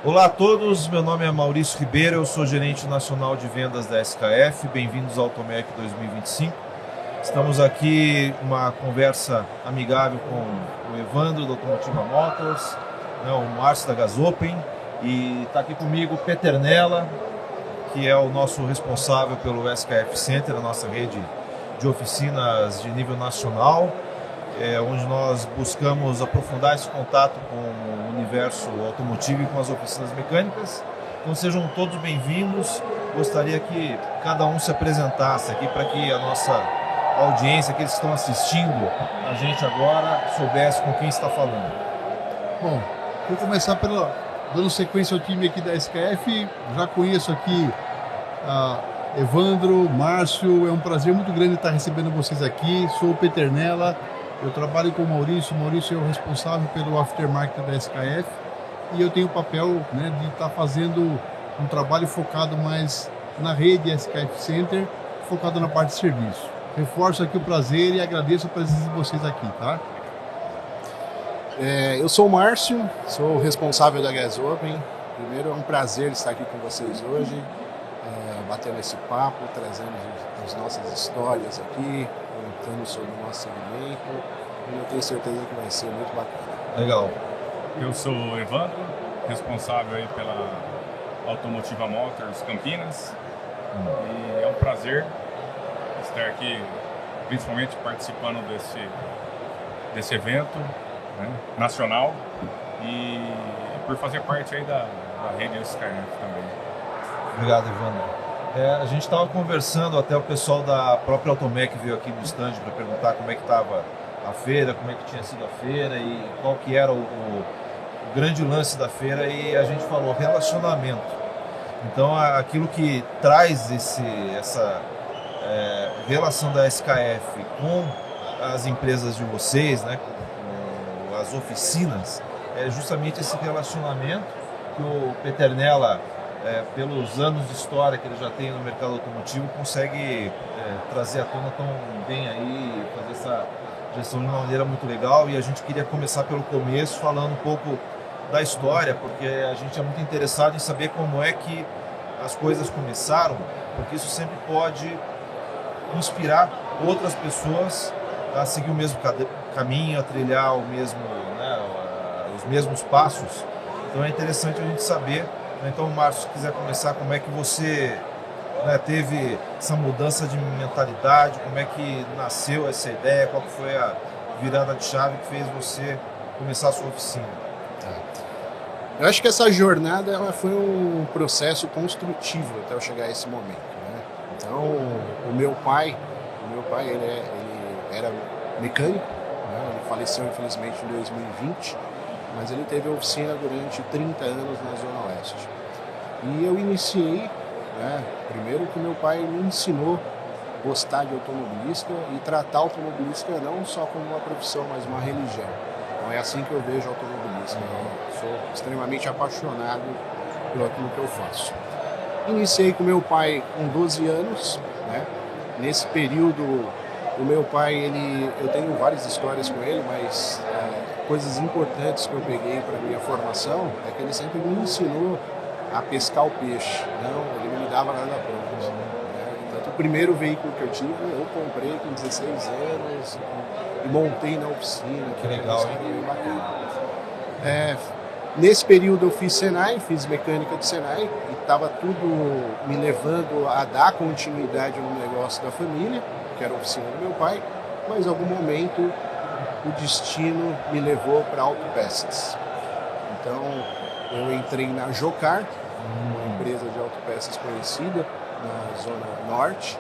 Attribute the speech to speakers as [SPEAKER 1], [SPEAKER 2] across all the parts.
[SPEAKER 1] Olá a todos, meu nome é Maurício Ribeiro, eu sou gerente nacional de vendas da SKF, bem-vindos ao Automec 2025. Estamos aqui uma conversa amigável com o Evandro da Automotiva Motors, o Márcio da Gasopen, e está aqui comigo o Peter Nella, que é o nosso responsável pelo SKF Center, a nossa rede de oficinas de nível nacional, onde nós buscamos aprofundar esse contato com o universo automotivo e com as oficinas mecânicas. Então sejam todos bem-vindos. Gostaria que cada um se apresentasse aqui para que a nossa audiência, aqueles que estão assistindo a gente agora, soubesse com quem está falando.
[SPEAKER 2] Bom, vou começar dando sequência ao time aqui da SKF. Já conheço aqui Evandro, Márcio, é um prazer muito grande estar recebendo vocês aqui. Sou o Peter Nella. Eu trabalho com o Maurício é o responsável pelo aftermarket da SKF e eu tenho o papel de estar fazendo um trabalho focado mais na rede SKF Center, focado na parte de serviço. Reforço aqui o prazer e agradeço a presença de vocês aqui, tá?
[SPEAKER 3] Eu sou o Márcio, sou o responsável da Gasopen. Primeiro, é um prazer estar aqui com vocês hoje, batendo esse papo, trazendo as nossas histórias aqui, contando sobre o nosso segmento, e eu tenho certeza que vai ser muito bacana.
[SPEAKER 1] Legal.
[SPEAKER 4] Eu sou o Evandro, responsável aí pela Automotiva Motors Campinas, e é um prazer estar aqui, principalmente participando desse evento nacional e por fazer parte aí da rede SKF também.
[SPEAKER 1] Obrigado, Evandro. A gente estava conversando, até o pessoal da própria Automec veio aqui no stand para perguntar como é que estava a feira, como é que tinha sido a feira e qual que era o grande lance da feira, e a gente falou relacionamento. Então aquilo que traz essa relação da SKF com as empresas de vocês, com as oficinas, é justamente esse relacionamento que o Peter Nella, pelos anos de história que ele já tem no mercado automotivo, consegue trazer à tona tão bem aí, fazer essa gestão de uma maneira muito legal. E a gente queria começar pelo começo, falando um pouco da história, porque a gente é muito interessado em saber como é que as coisas começaram, porque isso sempre pode inspirar outras pessoas a seguir o mesmo caminho, a trilhar os mesmos passos. Então é interessante a gente saber. Então, Márcio, se quiser começar, como é que você teve essa mudança de mentalidade, como é que nasceu essa ideia, qual que foi a virada de chave que fez você começar a sua oficina?
[SPEAKER 3] Eu acho que essa jornada ela foi um processo construtivo até eu chegar a esse momento. Então, o meu pai ele era mecânico, ele faleceu infelizmente em 2020, mas ele teve a oficina durante 30 anos na Zona Oeste. E eu iniciei, primeiro que meu pai me ensinou a gostar de automobilística e tratar a automobilística não só como uma profissão, mas uma religião. Então é assim que eu vejo a automobilística. Eu sou extremamente apaixonado por aquilo que eu faço. Iniciei com meu pai com 12 anos, Nesse período, o meu pai, eu tenho várias histórias com ele, mas coisas importantes que eu peguei para minha formação é que ele sempre me ensinou a pescar o peixe. Ele não me dava nada pronto. Então, o primeiro veículo que eu tive, eu comprei com 16 anos e montei na oficina.
[SPEAKER 1] Que legal, hein?
[SPEAKER 3] Bem bacana. Nesse período eu fiz Senai, fiz mecânica de Senai e estava tudo me levando a dar continuidade no negócio da família, que era a oficina do meu pai, mas em algum momento o destino me levou para autopeças. Então eu entrei na Jocar, uma empresa de autopeças conhecida na Zona Norte.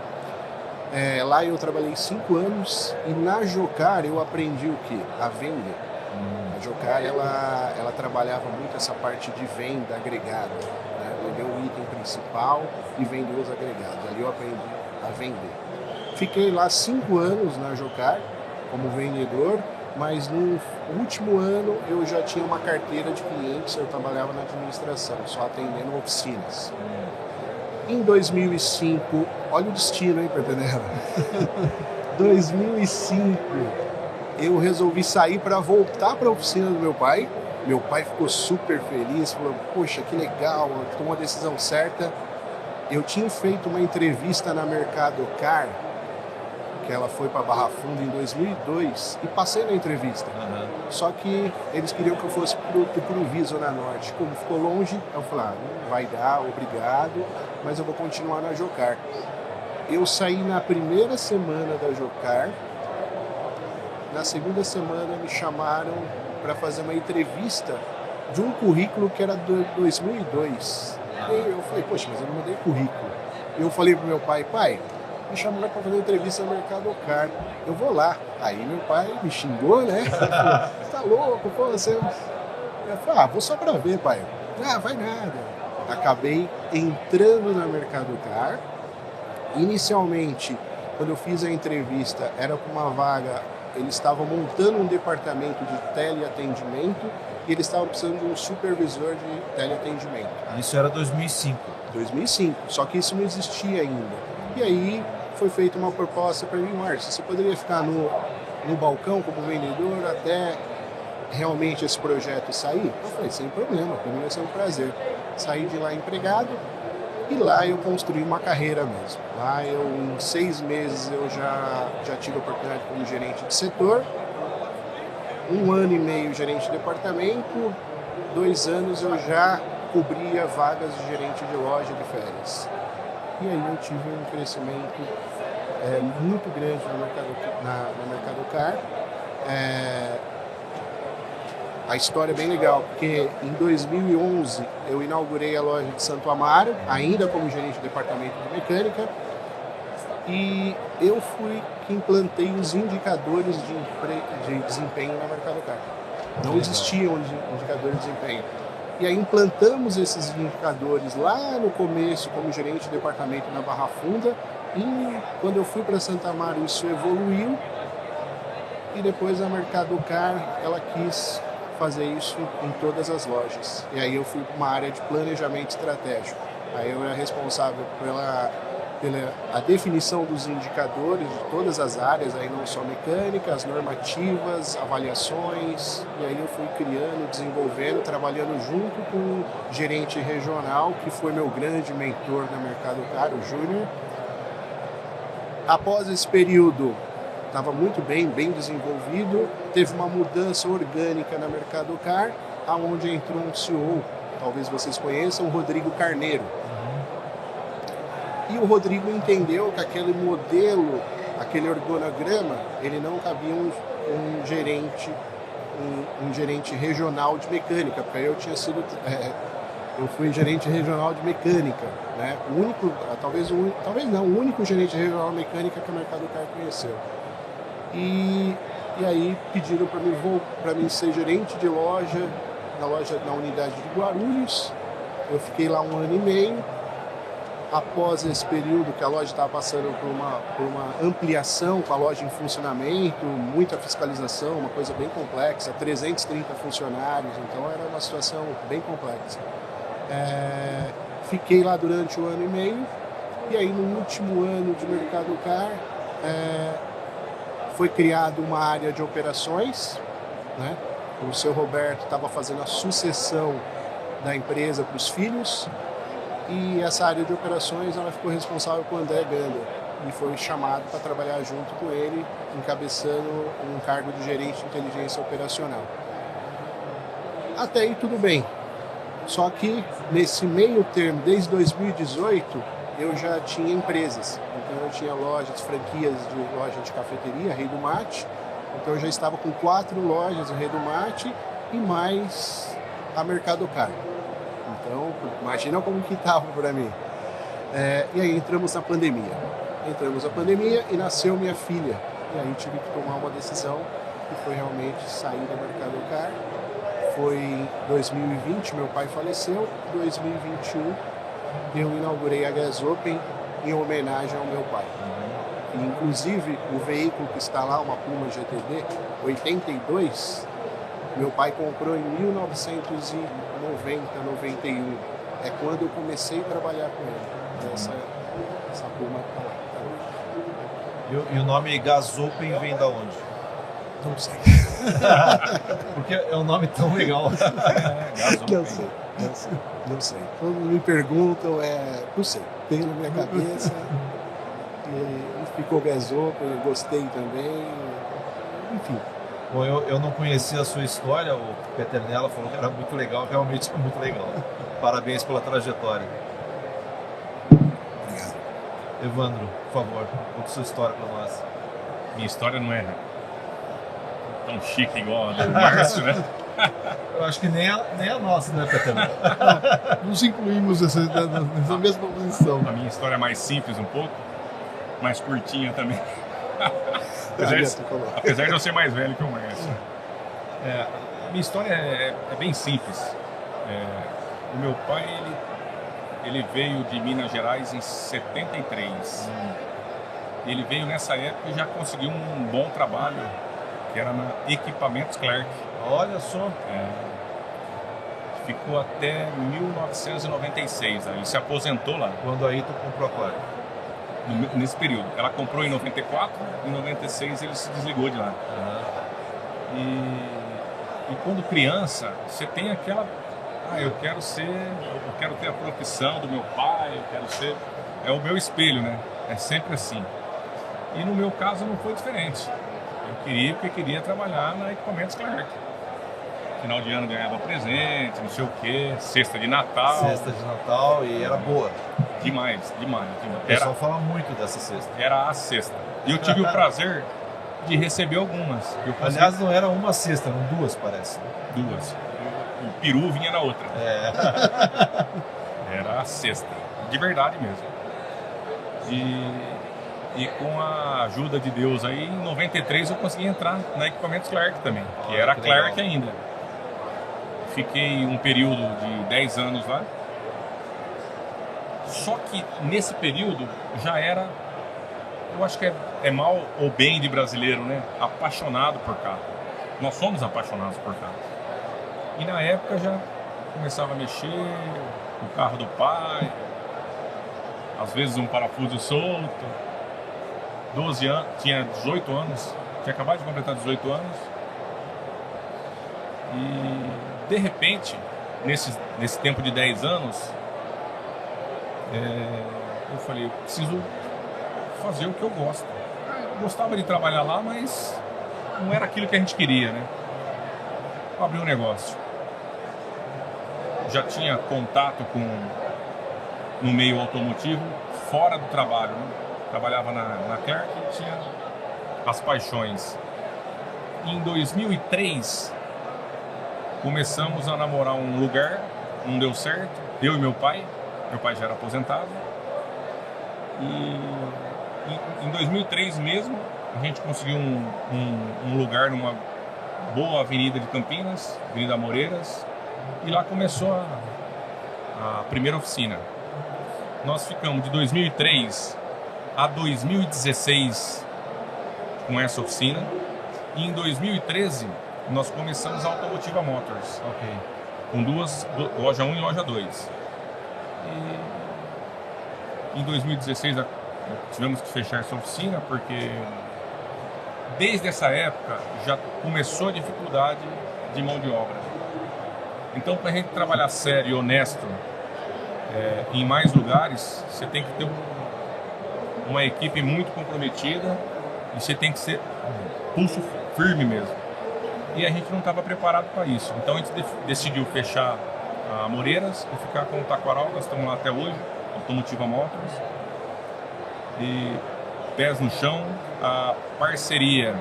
[SPEAKER 3] Lá eu trabalhei 5 anos e na Jocar eu aprendi o quê? A vender. A Jocar ela trabalhava muito essa parte de venda agregada, vender o item principal e vender os agregados. Ali eu aprendi a vender. Fiquei lá 5 anos na Jocar como vendedor, mas no último ano eu já tinha uma carteira de clientes, eu trabalhava na administração, só atendendo oficinas. Em 2005, olha o destino, hein, Peternella? 2005, eu resolvi sair para voltar para a oficina do meu pai. Meu pai ficou super feliz, falou, poxa, que legal, tomou a decisão certa. Eu tinha feito uma entrevista na Mercado Car, que ela foi para Barra Funda em 2002, e passei na entrevista. Só que eles queriam que eu fosse para o Viso na Norte. Como ficou longe, eu falei, não vai dar, obrigado, mas eu vou continuar na Jocar. Eu saí na primeira semana da Jocar, na segunda semana me chamaram para fazer uma entrevista de um currículo que era de 2002. E eu falei, poxa, mas eu não mandei currículo. E eu falei pro meu pai, me chamaram para fazer entrevista no Mercado Car, eu vou lá. Aí meu pai me xingou, né? Falou, você tá louco, pô, você... Eu falei, vou só para ver, pai. Vai nada. Acabei entrando na Mercado Car. Inicialmente, quando eu fiz a entrevista, era com uma vaga, eles estavam montando um departamento de teleatendimento e eles estavam precisando de um supervisor de teleatendimento.
[SPEAKER 1] Isso era 2005.
[SPEAKER 3] 2005, só que isso não existia ainda. E aí foi feita uma proposta para mim, Márcio, você poderia ficar no balcão como vendedor até realmente esse projeto sair? Eu falei, sem problema, para mim vai ser um prazer. Saí de lá empregado e lá eu construí uma carreira mesmo. Lá em 6 meses eu já tive a oportunidade como gerente de setor, 1 ano e meio gerente de departamento, 2 anos eu já cobria vagas de gerente de loja de férias. E aí eu tive um crescimento muito grande no Mercado Car. A história é bem legal, porque em 2011 eu inaugurei a loja de Santo Amaro, ainda como gerente de departamento de mecânica, e eu fui que implantei os indicadores de desempenho na Mercado Car. Não existiam indicadores de desempenho. E aí implantamos esses indicadores lá no começo como gerente de departamento na Barra Funda, e quando eu fui para Santo Amaro isso evoluiu, e depois a Mercado Car ela quis fazer isso em todas as lojas. E aí eu fui para uma área de planejamento estratégico. Aí eu era responsável pela definição dos indicadores de todas as áreas, aí não só mecânica, as normativas, avaliações, e aí eu fui criando, desenvolvendo, trabalhando junto com o gerente regional, que foi meu grande mentor na Mercado Car, o Júnior. Após esse período, estava muito bem desenvolvido, teve uma mudança orgânica na Mercado Car, aonde entrou um CEO, talvez vocês conheçam, o Rodrigo Carneiro. E o Rodrigo entendeu que aquele modelo, aquele organograma, ele não cabia um gerente regional de mecânica, porque eu tinha sido, eu fui gerente regional de mecânica, né? O único gerente regional de mecânica que a Mercado Car conheceu. E aí pediram para mim ser gerente de loja, na unidade de Guarulhos. Eu fiquei lá 1 ano e meio. Após esse período que a loja estava passando por uma ampliação com a loja em funcionamento, muita fiscalização, uma coisa bem complexa, 330 funcionários, então era uma situação bem complexa. Fiquei lá durante 1 ano e meio, e aí no último ano de Mercado Car foi criada uma área de operações, né? O seu Roberto estava fazendo a sucessão da empresa para os filhos, e essa área de operações ela ficou responsável por André Gander e foi chamado para trabalhar junto com ele, encabeçando um cargo de gerente de inteligência operacional. Até aí tudo bem, só que nesse meio termo, desde 2018, eu já tinha empresas, então eu tinha lojas, franquias de loja de cafeteria, Rei do Mate, então eu já estava com 4 lojas do Rei do Mate e mais a Mercado Car. Então, imagina como que estava para mim. E aí entramos na pandemia. E nasceu minha filha. E aí tive que tomar uma decisão, que foi realmente sair da Mercado Car. Foi em 2020, meu pai faleceu. Em 2021, eu inaugurei a Gas Open em homenagem ao meu pai. E, inclusive, o veículo que está lá, uma Puma GTD 82, meu pai comprou em 1990, 91. É quando eu comecei a trabalhar com ele. essa turma que tá lá.
[SPEAKER 1] E o nome Gasopen vem da onde?
[SPEAKER 3] Não sei.
[SPEAKER 1] Porque é um nome tão legal.
[SPEAKER 3] Não sei. Quando me perguntam, não sei. Tenho na minha cabeça. E ficou Gasopen, eu gostei também. Enfim.
[SPEAKER 1] Bom, eu não conhecia a sua história, o Peternella falou que era muito legal, realmente é muito legal. Parabéns pela trajetória.
[SPEAKER 3] Obrigado.
[SPEAKER 1] Evandro, por favor, conta sua história para nós.
[SPEAKER 4] Minha história não é tão chique igual a do Márcio, né?
[SPEAKER 1] Eu acho que nem a nossa, né, Peternella?
[SPEAKER 2] Nos incluímos nessa mesma posição.
[SPEAKER 4] A minha história é mais simples um pouco, mais curtinha também. Apesar de eu ser mais velho que o Márcio. Minha história é bem simples. O meu pai, ele veio de Minas Gerais em 73. Ele veio nessa época e já conseguiu um bom trabalho, que era na Equipamentos Clark.
[SPEAKER 1] Olha só.
[SPEAKER 4] Ficou até 1996. Aí ele se aposentou lá.
[SPEAKER 1] Quando aí tu comprou a Clark?
[SPEAKER 4] Nesse período. Ela comprou em 94, em 96 ele se desligou de lá. E quando criança, você tem aquela... eu quero ter a profissão do meu pai, eu quero ser... É o meu espelho, né? É sempre assim. E no meu caso não foi diferente. Eu queria trabalhar na Equipamentos Clark. Final de ano ganhava presente, não sei o quê, cesta de Natal.
[SPEAKER 1] Cesta de Natal, e era boa.
[SPEAKER 4] Demais.
[SPEAKER 1] O pessoal fala muito dessa cesta.
[SPEAKER 4] Era a cesta. E eu tive o prazer de receber algumas.
[SPEAKER 1] Aliás, não era uma cesta, eram duas, parece.
[SPEAKER 4] Duas. O peru vinha na outra. Era a cesta. De verdade mesmo. E com a ajuda de Deus aí, em 93 eu consegui entrar na Equipamentos Clark também, que era Clark ainda. Fiquei um período de 10 anos lá. Só que nesse período já era, eu acho que é mal ou bem de brasileiro, né? Apaixonado por carro. Nós somos apaixonados por carro. E na época já começava a mexer o carro do pai, às vezes um parafuso solto. 12 anos, tinha 18 anos, tinha acabado de completar 18 anos. E de repente, nesse tempo de 10 anos, eu falei, eu preciso fazer o que eu gosto. Eu gostava de trabalhar lá, mas não era aquilo que a gente queria, né? Eu abri um negócio. Já tinha contato no meio automotivo, fora do trabalho, né? Trabalhava na Clark e tinha as paixões. Em 2003, começamos a namorar um lugar, não deu certo, eu e meu pai já era aposentado. E em 2003 mesmo, a gente conseguiu um lugar numa boa avenida de Campinas, Avenida Moreiras, e lá começou a primeira oficina. Nós ficamos de 2003 a 2016 com essa oficina, e em 2013 nós começamos a Automotiva Motors, com duas, loja 1 e loja 2. E em 2016 tivemos que fechar essa oficina porque desde essa época já começou a dificuldade de mão de obra. Então, para a gente trabalhar sério e honesto em mais lugares, você tem que ter uma equipe muito comprometida e você tem que ser pulso firme mesmo. E a gente não estava preparado para isso. Então a gente decidiu fechar a Moreiras e ficar com o Taquaral. Nós estamos lá até hoje, Automotiva Motors. E pés no chão, a parceria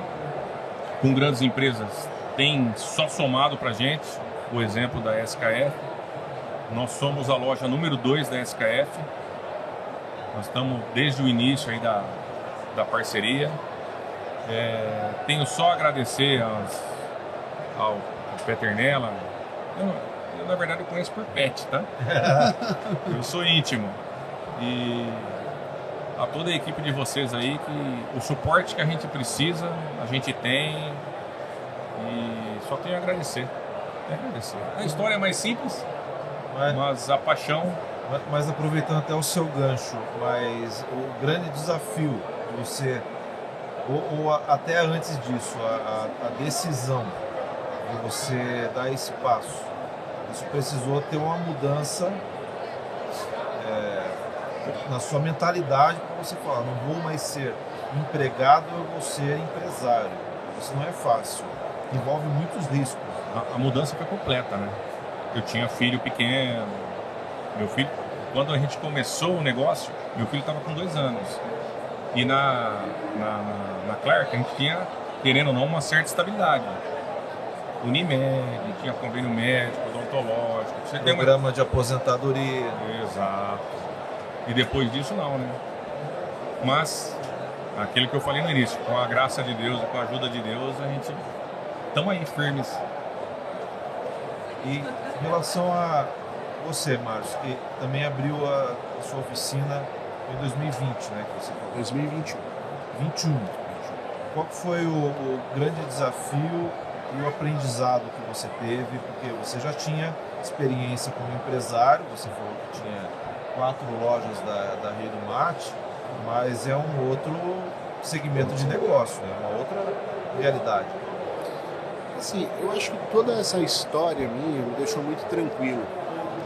[SPEAKER 4] com grandes empresas tem só somado para a gente. O exemplo da SKF. Nós somos a loja número 2 da SKF. Nós estamos desde o início aí da parceria. Tenho só a agradecer ao Peternella. Eu, na verdade, eu conheço por Pet, tá? Eu sou íntimo. E a toda a equipe de vocês aí, que o suporte que a gente precisa, a gente tem. E só tenho a agradecer. A história é mais simples, mas a paixão
[SPEAKER 1] Mas aproveitando até o seu gancho, mas o grande desafio de você, até antes disso, a decisão de você dar esse passo, isso precisou ter uma mudança na sua mentalidade para você falar, não vou mais ser empregado, eu vou ser empresário. Isso não é fácil, envolve muitos riscos.
[SPEAKER 4] A mudança foi completa, né? Eu tinha filho pequeno, meu filho, quando a gente começou o negócio, meu filho estava com 2 anos. E na Clark a gente tinha, querendo ou não, uma certa estabilidade. Unimed, tinha convênio médico, odontológico. Você tem
[SPEAKER 1] programa de aposentadoria.
[SPEAKER 4] Exato. E depois disso não, né? Mas, aquilo que eu falei no início, com a graça de Deus e com a ajuda de Deus, a gente estamos aí firmes.
[SPEAKER 1] E em relação a você, Márcio, que também abriu a sua oficina em 2020, né? Que você falou.
[SPEAKER 3] 2021.
[SPEAKER 1] 21. Qual foi o grande desafio e o aprendizado que você teve? Porque você já tinha experiência como empresário, você falou que tinha 4 lojas da Rei do Mate, mas é um outro segmento de negócio, é uma outra realidade.
[SPEAKER 3] Assim, eu acho que toda essa história minha me deixou muito tranquilo,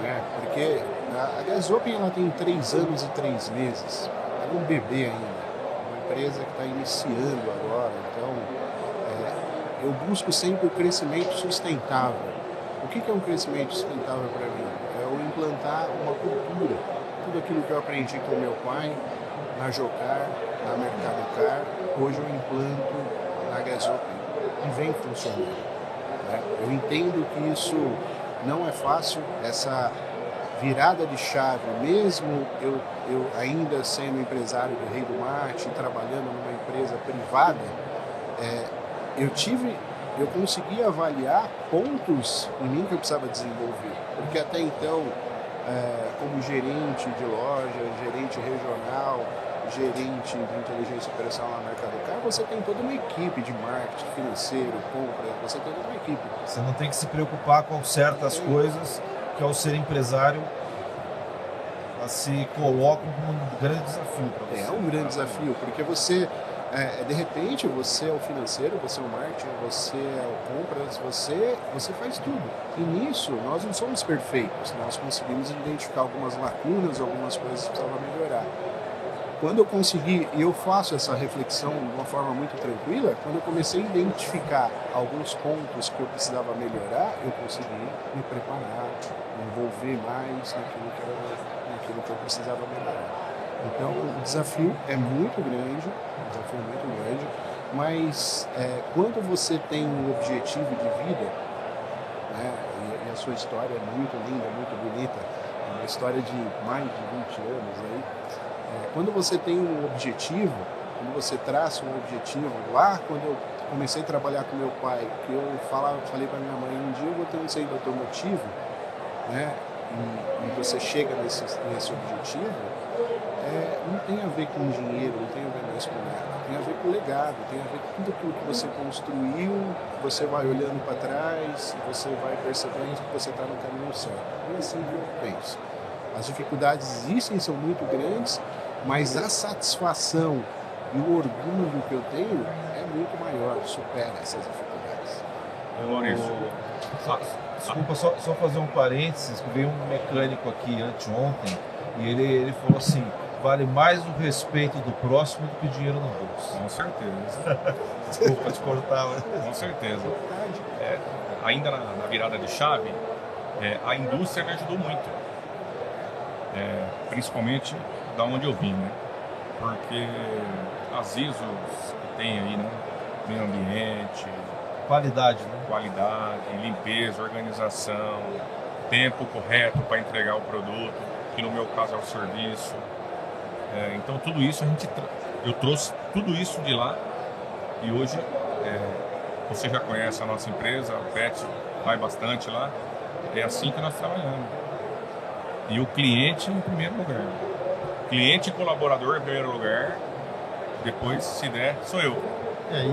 [SPEAKER 3] né? Porque a Gas Open ela tem 3 anos e 3 meses, ela é um bebê ainda, uma empresa que está iniciando agora, então eu busco sempre o crescimento sustentável. O que é um crescimento sustentável para mim? É eu implantar uma cultura, tudo aquilo que eu aprendi com meu pai, na Jocar, na Mercado Car, hoje eu implanto na Gas Open e vem funcionando. Né? Eu entendo que isso não é fácil, essa virada de chave, mesmo eu ainda sendo empresário do Rei do Mate, trabalhando numa empresa privada, eu consegui avaliar pontos em mim que eu precisava desenvolver, porque até então, como gerente de loja, gerente regional, gerente de inteligência operacional na Mercado Car, você tem toda uma equipe de marketing, financeiro, compra, você tem toda uma equipe.
[SPEAKER 1] Você não tem que se preocupar com certas coisas que ao ser empresário se colocam como um grande desafio para você.
[SPEAKER 3] É um grande desafio, porque você, de repente, você é o financeiro, você é o marketing, você é o compras, você faz tudo. E nisso, nós não somos perfeitos, nós conseguimos identificar algumas lacunas, algumas coisas que precisavam melhorar. Quando eu consegui, e eu faço essa reflexão de uma forma muito tranquila, quando eu comecei a identificar alguns pontos que eu precisava melhorar, eu consegui me preparar, me envolver mais naquilo que eu precisava melhorar. Então, o desafio é muito grande, mas quando você tem um objetivo de vida, né, e a sua história é muito linda, muito bonita, é uma história de mais de 20 anos aí, quando você tem um objetivo, quando você traça um objetivo, lá quando eu comecei a trabalhar com meu pai, que eu falei para minha mãe, um dia eu vou ter um centro automotivo, né, e você chega nesse objetivo, não tem a ver com dinheiro, não tem a ver mais com nada, tem a ver com legado, tem a ver com tudo aquilo que você construiu, você vai olhando para trás, você vai percebendo que você está no caminho certo. E assim que eu penso. As dificuldades existem, são muito grandes, mas a satisfação e o orgulho que eu tenho é muito maior, supera essas dificuldades.
[SPEAKER 4] Maurício.
[SPEAKER 1] Desculpa, só fazer um parênteses, que veio um mecânico aqui anteontem e ele falou assim, vale mais o respeito do próximo do que o dinheiro no bolso.
[SPEAKER 4] Com certeza.
[SPEAKER 1] Desculpa te cortar. Mas...
[SPEAKER 4] Com certeza. Ainda na virada de chave, a indústria me ajudou muito. Principalmente da onde eu vim, né? Porque as ISOs que tem aí, né? Meio ambiente,
[SPEAKER 1] qualidade, né?
[SPEAKER 4] Qualidade, limpeza, organização, tempo correto para entregar o produto, que no meu caso é o serviço. Então tudo isso eu trouxe tudo isso de lá e hoje você já conhece a nossa empresa, a PET vai bastante lá, é assim que nós trabalhamos. E o cliente em primeiro lugar. Cliente e colaborador em primeiro lugar, depois, se der, sou eu.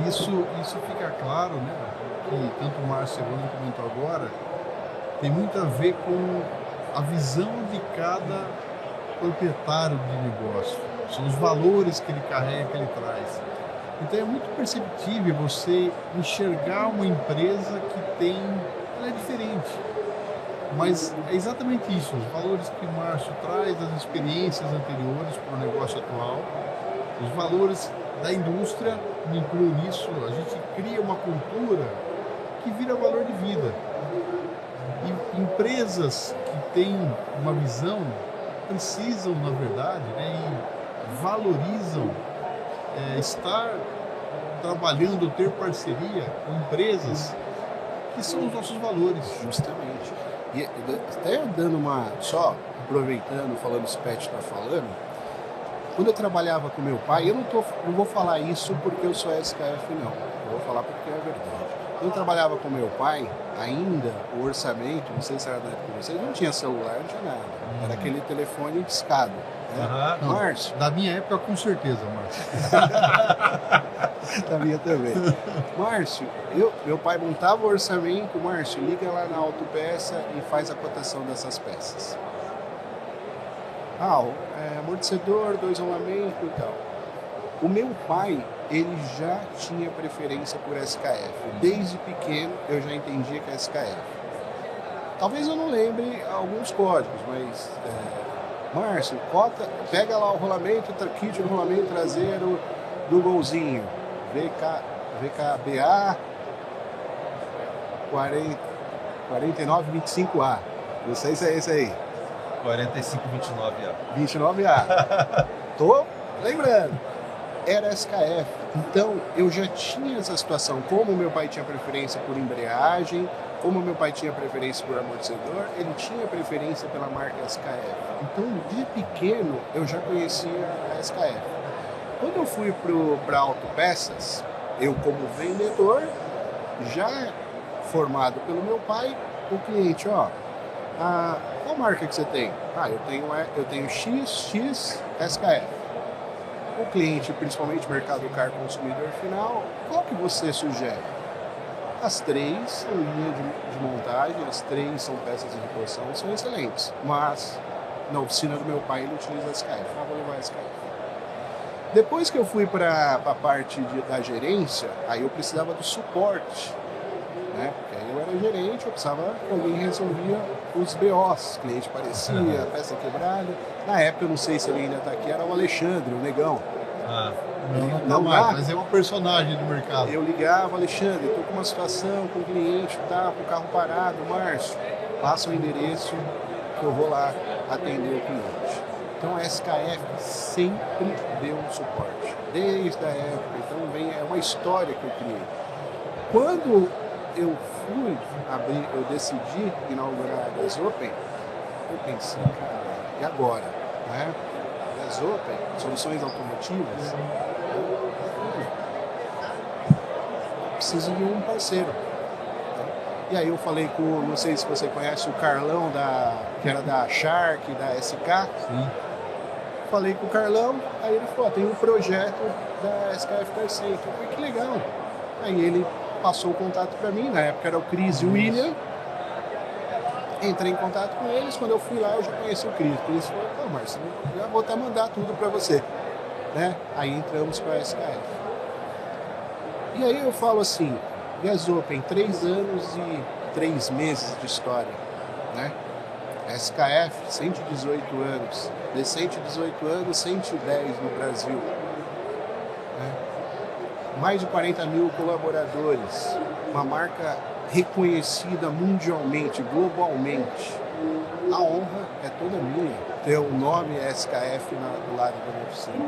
[SPEAKER 2] Isso fica claro, né? Que tanto o Márcio e o Evandro comentou agora, tem muito a ver com a visão de cada proprietário de negócio, são os valores que ele carrega, que ele traz. Então é muito perceptível você enxergar uma empresa que ela é diferente, mas é exatamente isso, os valores que o Márcio traz das experiências anteriores para o negócio atual, os valores da indústria, me incluo nisso, a gente cria uma cultura que vira valor de vida. E empresas que têm uma visão precisam, na verdade, né, e valorizam estar trabalhando, ter parceria com empresas que são os nossos valores.
[SPEAKER 3] Justamente. E até dando só aproveitando, falando isso que o Pet está falando, quando eu trabalhava com meu pai, eu não vou falar isso porque eu sou SKF, não. Eu vou falar porque é verdade. Quando eu trabalhava com meu pai, ainda o orçamento, não sei se era da época de vocês, não tinha celular, não tinha nada. Era aquele telefone discado. Né?
[SPEAKER 2] Não,
[SPEAKER 3] Márcio.
[SPEAKER 2] Da minha época, com certeza, Márcio.
[SPEAKER 3] Da minha também. Márcio, meu pai montava o orçamento, Márcio, liga lá na Autopeça e faz a cotação dessas peças. Amortecedor, 2 rolamentos e tal. O meu pai, ele já tinha preferência por SKF. Desde pequeno eu já entendia que é SKF. Talvez eu não lembre alguns códigos, mas Márcio, pega lá o rolamento, kit do rolamento traseiro do Golzinho, VKBA 4925A. Não sei se é esse aí.
[SPEAKER 1] 4529A.
[SPEAKER 3] 29A. Tô lembrando. Era SKF. Então, eu já tinha essa situação. Como meu pai tinha preferência por embreagem, como meu pai tinha preferência por amortecedor, ele tinha preferência pela marca SKF. Então, de pequeno, eu já conhecia a SKF. Quando eu fui para Autopeças, eu como vendedor, já formado pelo meu pai, o cliente, qual marca que você tem? Eu tenho XX SKF. O cliente, principalmente mercado caro consumidor final, qual que você sugere? As 3 são linha de montagem, as 3 são peças de reposição, são excelentes. Mas na oficina do meu pai ele utiliza a SKF. Vou levar a SKF. Depois que eu fui para a parte da gerência, aí eu precisava do suporte. Né? Porque aí eu era gerente, eu precisava que alguém resolvia os BOs. O cliente aparecia, a peça quebrada. Na época, eu não sei se ele ainda está aqui, era o Alexandre, o negão.
[SPEAKER 2] Não mais, mas é um personagem do mercado.
[SPEAKER 3] Eu ligava, Alexandre, estou com uma situação com o cliente, tá, com o carro parado, Márcio, passa o endereço que eu vou lá atender o cliente. Então a SKF sempre deu um suporte, desde a época. Então é uma história que eu criei. Quando eu decidi inaugurar a Gas Open, eu pensei, cara, e agora? Né? Gas Open, soluções automotivas, preciso de um parceiro. E aí eu falei não sei se você conhece o Carlão, que era da Shark, da SK.
[SPEAKER 2] Sim.
[SPEAKER 3] Falei com o Carlão, aí ele falou, tem um projeto da SKF Carcente. Eu falei, que legal. Aí ele passou o contato para mim, na época era o Cris e o William. Entrei em contato com eles, quando eu fui lá eu já conheci o Cris. O Cris falou, Márcio, já vou até mandar tudo para você. Né? Aí entramos para a SKF. E aí eu falo assim, Gas Open, 3 anos e 3 meses de história. Né? SKF, 118 anos. De 118 anos, 110 no Brasil. Né? Mais de 40 mil colaboradores. Uma marca reconhecida mundialmente, globalmente. A honra é toda minha ter o nome SKF do lado da minha oficina.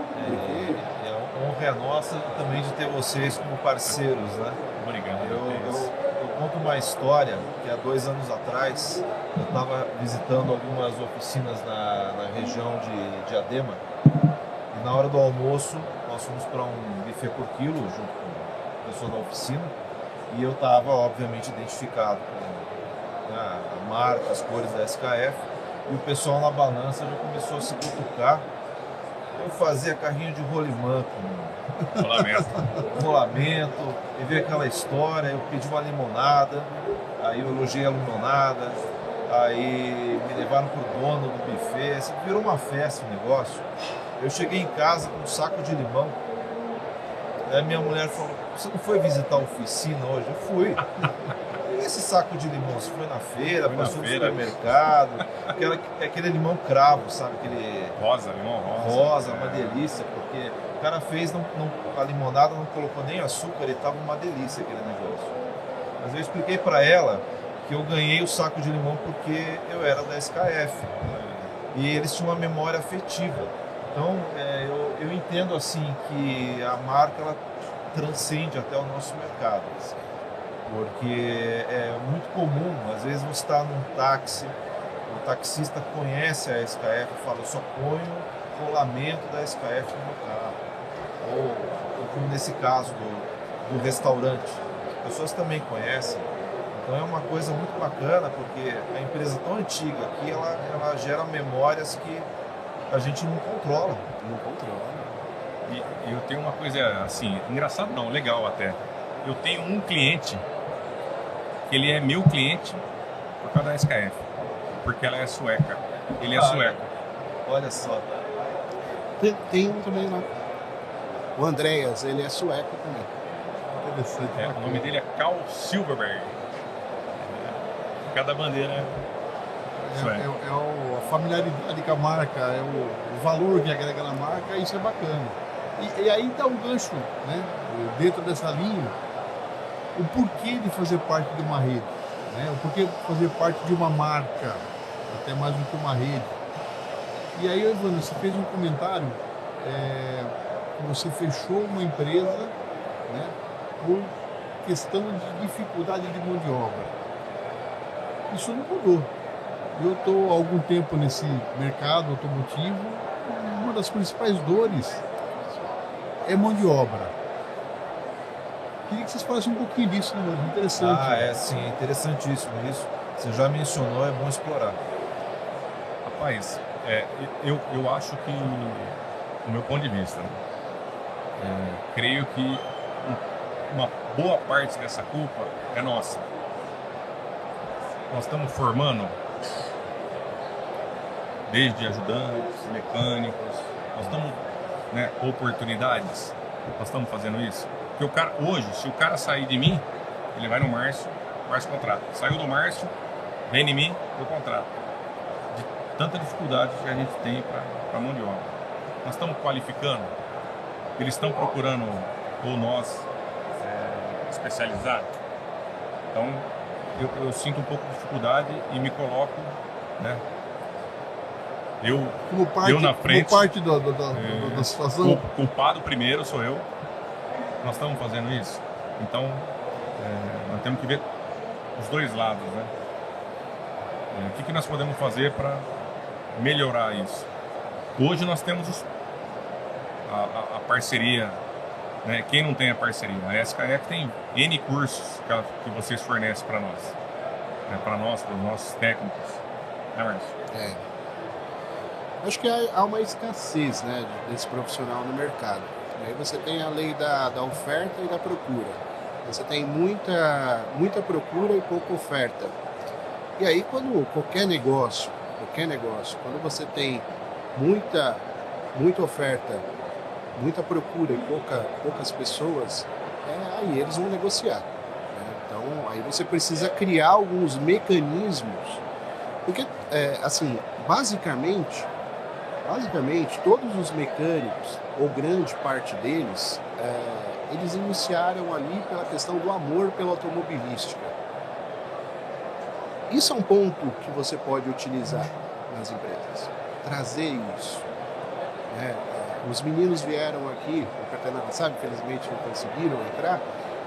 [SPEAKER 1] A honra é nossa também de ter vocês como parceiros, né?
[SPEAKER 4] Obrigado.
[SPEAKER 1] Eu conto uma história que há 2 anos atrás eu estava visitando algumas oficinas na região de Diadema e na hora do almoço nós fomos para um buffet por quilo junto com a pessoa da oficina e eu estava obviamente identificado com a marca, as cores da SKF e o pessoal na balança já começou a se cutucar. Eu fazia carrinho de rolimã com rolamento, e veio aquela história, eu pedi uma limonada, aí eu elogiei a limonada, Aí me levaram pro dono do buffet, assim, virou uma festa o negócio. Eu cheguei em casa com um saco de limão. Aí minha mulher falou, você não foi visitar a oficina hoje? Eu fui. E esse saco de limão, você foi na feira, passou no supermercado, aquele limão cravo, sabe? Aquele
[SPEAKER 4] Rosa, limão rosa.
[SPEAKER 1] rosa, uma delícia, porque o cara fez, a limonada não colocou nem açúcar, e tava uma delícia aquele negócio. Mas eu expliquei para ela que eu ganhei o saco de limão porque eu era da SKF. E eles tinham uma memória afetiva. Então, eu entendo assim que a marca ela transcende até o nosso mercado. Porque é muito comum, às vezes você está num táxi, o taxista conhece a SKF e fala, eu só ponho rolamento da SKF no meu carro. Ou como nesse caso do restaurante. As pessoas também conhecem. Então é uma coisa muito bacana, porque a empresa tão antiga aqui, ela gera memórias que a gente não controla.
[SPEAKER 3] Não controla.
[SPEAKER 4] E eu tenho uma coisa assim, engraçado não, legal até. Eu tenho um cliente, que ele é meu cliente por causa da SKF, porque ela é sueca. Ele é sueco.
[SPEAKER 1] Olha só.
[SPEAKER 3] Tem um também lá. O Andreas, ele é sueco também.
[SPEAKER 4] Interessante. O nome dele é Carl Silverberg. Cada bandeira é
[SPEAKER 2] a familiaridade com a marca, é o valor que agrega na marca, isso é bacana. E aí dá um gancho, né, dentro dessa linha, o porquê de fazer parte de uma rede, né, o porquê de fazer parte de uma marca, até mais do que uma rede. E aí, Evandro, você fez um comentário que você fechou uma empresa, né, por questão de dificuldade de mão de obra. Isso não mudou. Eu estou há algum tempo nesse mercado automotivo. Uma das principais dores é mão de obra. Queria que vocês falassem um pouquinho disso, né? Interessante.
[SPEAKER 1] Sim, interessantíssimo isso. Você já mencionou, é bom explorar.
[SPEAKER 4] Rapaz, eu acho que, do meu ponto de vista, creio que uma boa parte dessa culpa é nossa. Nós estamos formando desde ajudantes, mecânicos, nós estamos, né, oportunidades, nós estamos fazendo isso. Porque o cara, hoje, se o cara sair de mim, ele vai no Márcio contrata. Saiu do Márcio, vem em mim, eu contrato. De tanta dificuldade que a gente tem para mão de obra. Nós estamos qualificando, eles estão procurando ou nós especializar. Então, eu sinto um pouco de dificuldade e me coloco, né? Eu na frente.
[SPEAKER 2] Como parte da situação.
[SPEAKER 4] Culpado primeiro sou eu. Nós estamos fazendo isso. Então, nós temos que ver os dois lados, né? O que nós podemos fazer para melhorar isso? Hoje nós temos a parceria, né? Quem não tem a parceria? A SKF tem N cursos que vocês fornecem para nós, né? Para nós, para os nossos técnicos, né, Márcio?
[SPEAKER 3] Acho que há uma escassez, né, desse profissional no mercado. Aí você tem a lei da oferta e da procura. Você tem muita procura e pouca oferta. E aí quando qualquer negócio, quando você tem muita oferta, muita procura e poucas pessoas, aí eles vão negociar, né? Então aí você precisa criar alguns mecanismos, porque assim, basicamente todos os mecânicos, ou grande parte deles, eles iniciaram ali pela questão do amor pela automobilística. Isso é um ponto que você pode utilizar nas empresas, trazer isso, né? Os meninos vieram aqui, sabe, infelizmente não conseguiram entrar,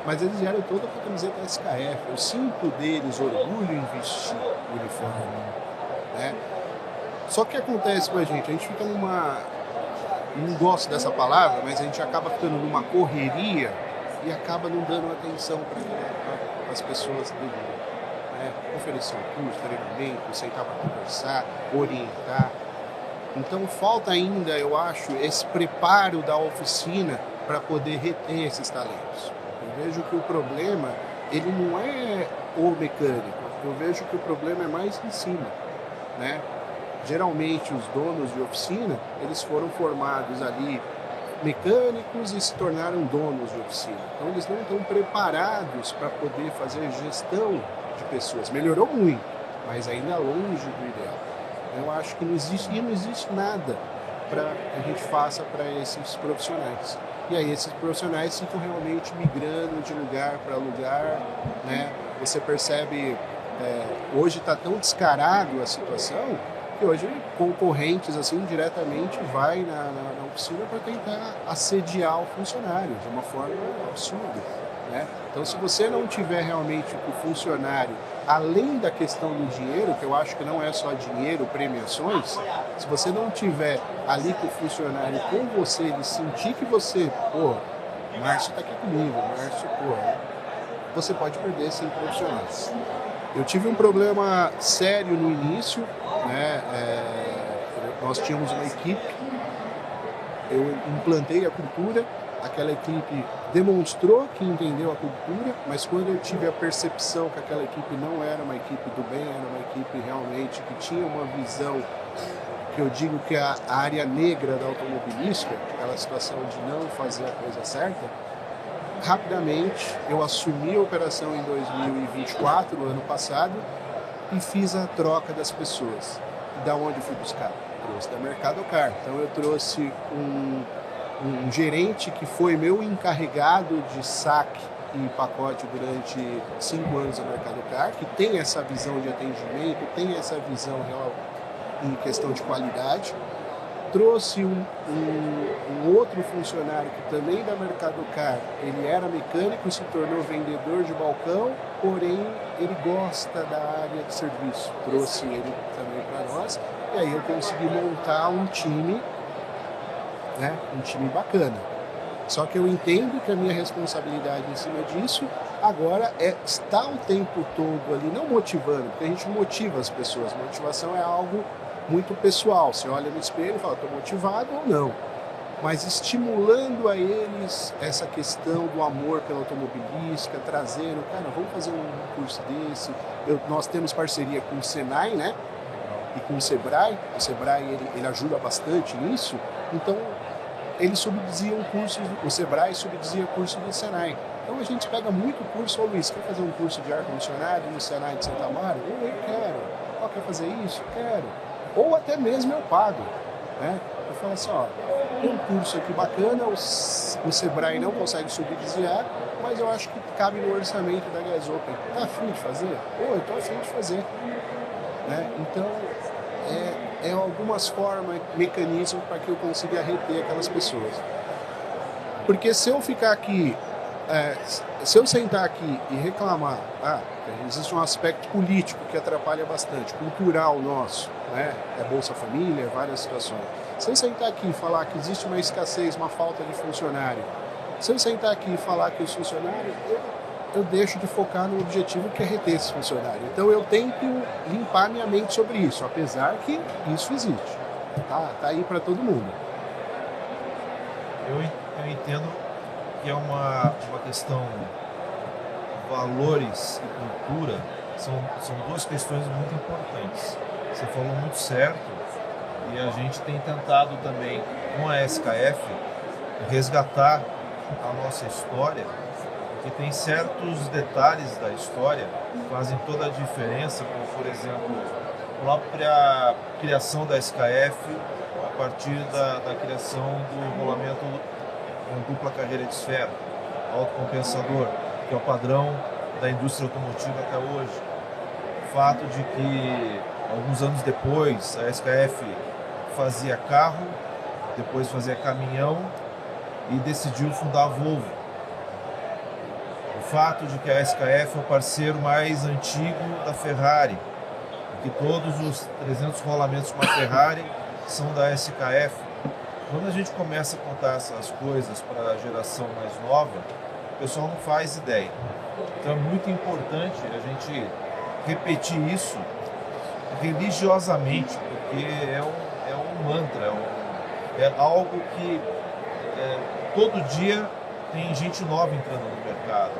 [SPEAKER 3] mas eles vieram toda com a camiseta SKF. Eu sinto deles orgulho em vestir o uniforme, né? Só que acontece com a gente fica não gosto dessa palavra, mas a gente acaba ficando numa correria e acaba não dando atenção para as pessoas devido, né? Oferecer um curso, treinamento, sentar para conversar, orientar. Então falta ainda, eu acho, esse preparo da oficina para poder reter esses talentos. Eu vejo que o problema ele não é o mecânico. Eu vejo que o problema é mais em cima, né? Geralmente os donos de oficina, eles foram formados ali mecânicos e se tornaram donos de oficina. Então eles não estão preparados para poder fazer gestão de pessoas. Melhorou muito, mas ainda longe do ideal. Eu acho que não existe nada para que a gente faça para esses profissionais. E aí esses profissionais ficam realmente migrando de lugar para lugar, né? Você percebe, hoje está tão descarado a situação, que hoje concorrentes assim diretamente vai na oficina para tentar assediar o funcionário de uma forma absurda, né? Então, se você não tiver realmente o funcionário, além da questão do dinheiro, que eu acho que não é só dinheiro, premiações, se você não tiver ali com o funcionário com você, ele sentir que você, pô, Márcio está aqui comigo, Márcio, pô, você pode perder 5 profissionais. Eu tive um problema sério no início, né? Nós tínhamos uma equipe, eu implantei a cultura, aquela equipe demonstrou que entendeu a cultura, mas quando eu tive a percepção que aquela equipe não era uma equipe do bem, era uma equipe realmente que tinha uma visão, que eu digo que a área negra da automobilística, aquela situação de não fazer a coisa certa, rapidamente eu assumi a operação em 2024, no ano passado, e fiz a troca das pessoas. E da onde fui buscar? Trouxe da Mercado Car. Então eu trouxe um gerente que foi meu encarregado de saque e pacote durante 5 anos no Mercado Car, que tem essa visão de atendimento, tem essa visão real em questão de qualidade. Trouxe um outro funcionário que também da Mercado Car, ele era mecânico e se tornou vendedor de balcão, porém ele gosta da área de serviço. Trouxe ele também para nós, e aí eu consegui montar um time, né, um time bacana. Só que eu entendo que a minha responsabilidade em cima disso agora é estar o tempo todo ali, não motivando, porque a gente motiva as pessoas. Motivação é algo muito pessoal. Você olha no espelho e fala, estou motivado ou não. Mas estimulando a eles essa questão do amor pela automobilística, trazendo, cara, vamos fazer um curso desse. Nós temos parceria com o Senai, né? E com o Sebrae. O Sebrae ele ajuda bastante nisso. Então, eles subsidiam cursos, o Sebrae subsidia curso do Senai. Então a gente pega muito curso. Ô Luiz, quer fazer um curso de ar-condicionado no Senai de Santa Amaro? Eu quero. Ó, quer fazer isso? Quero. Ou até mesmo eu pago, né? Eu falo assim, ó, tem um curso aqui bacana, o Sebrae não consegue subsidiar, mas eu acho que cabe no orçamento da Gas Open. Tá afim de fazer? Pô, eu tô afim de fazer, né? Então, é algumas formas, mecanismos para que eu consiga reter aquelas pessoas. Porque se eu ficar aqui, se eu sentar aqui e reclamar, existe um aspecto político que atrapalha bastante, cultural nosso, né? É Bolsa Família, várias situações. Se eu sentar aqui e falar que existe uma escassez, uma falta de funcionário, se eu sentar aqui e falar que os funcionários, eu deixo de focar no objetivo que é reter esses funcionários. Então eu tento limpar minha mente sobre isso, apesar que isso existe. Tá aí para todo mundo.
[SPEAKER 1] Eu entendo que é uma questão, valores e cultura são duas questões muito importantes. Você falou muito certo, e a gente tem tentado também com a SKF resgatar a nossa história, porque tem certos detalhes da história que fazem toda a diferença, como por exemplo a própria criação da SKF a partir da criação do rolamento com dupla carreira de esfera, autocompensador, que é o padrão da indústria automotiva até hoje. O fato de que alguns anos depois a SKF fazia carro, depois fazia caminhão e decidiu fundar a Volvo. O fato de que a SKF é o parceiro mais antigo da Ferrari, que todos os 300 rolamentos com a Ferrari são da SKF. Quando a gente começa a contar essas coisas para a geração mais nova, o pessoal não faz ideia. Então é muito importante a gente repetir isso religiosamente, porque é um mantra, é algo que todo dia tem gente nova entrando no mercado.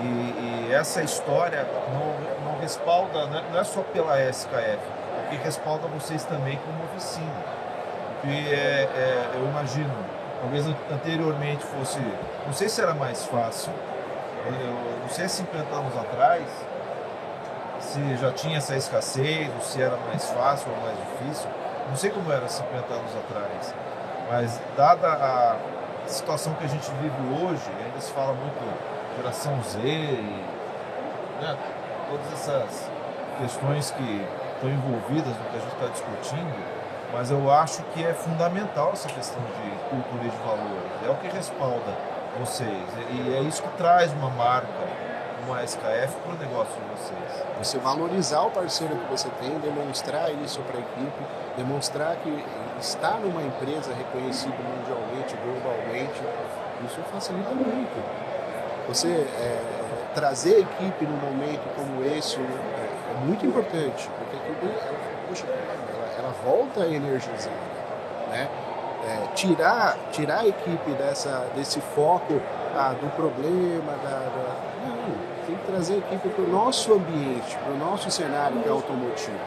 [SPEAKER 1] E essa história não respalda, não é só pela SKF, porque respalda vocês também como oficina. Porque eu imagino, talvez anteriormente fosse, não sei se era mais fácil, eu não sei, 50 anos atrás, se já tinha essa escassez, ou se era mais fácil ou mais difícil, não sei como era 50 anos atrás, mas dada a situação que a gente vive hoje, ainda se fala muito geração Z e, né, todas essas questões que estão envolvidas no que a gente está discutindo, mas eu acho que é fundamental essa questão de cultura e de valores, é o que respalda vocês, e é isso que traz uma marca, uma SKF para o negócio de vocês.
[SPEAKER 3] Você valorizar o parceiro que você tem, demonstrar isso para a equipe, demonstrar que está numa empresa reconhecida mundialmente, globalmente, isso facilita muito. Você trazer a equipe num momento como esse é muito importante, porque a equipe ela volta a energizar, né? Tirar a equipe desse foco do problema, não, tem que trazer a equipe para o nosso ambiente, para o nosso cenário que é automotivo.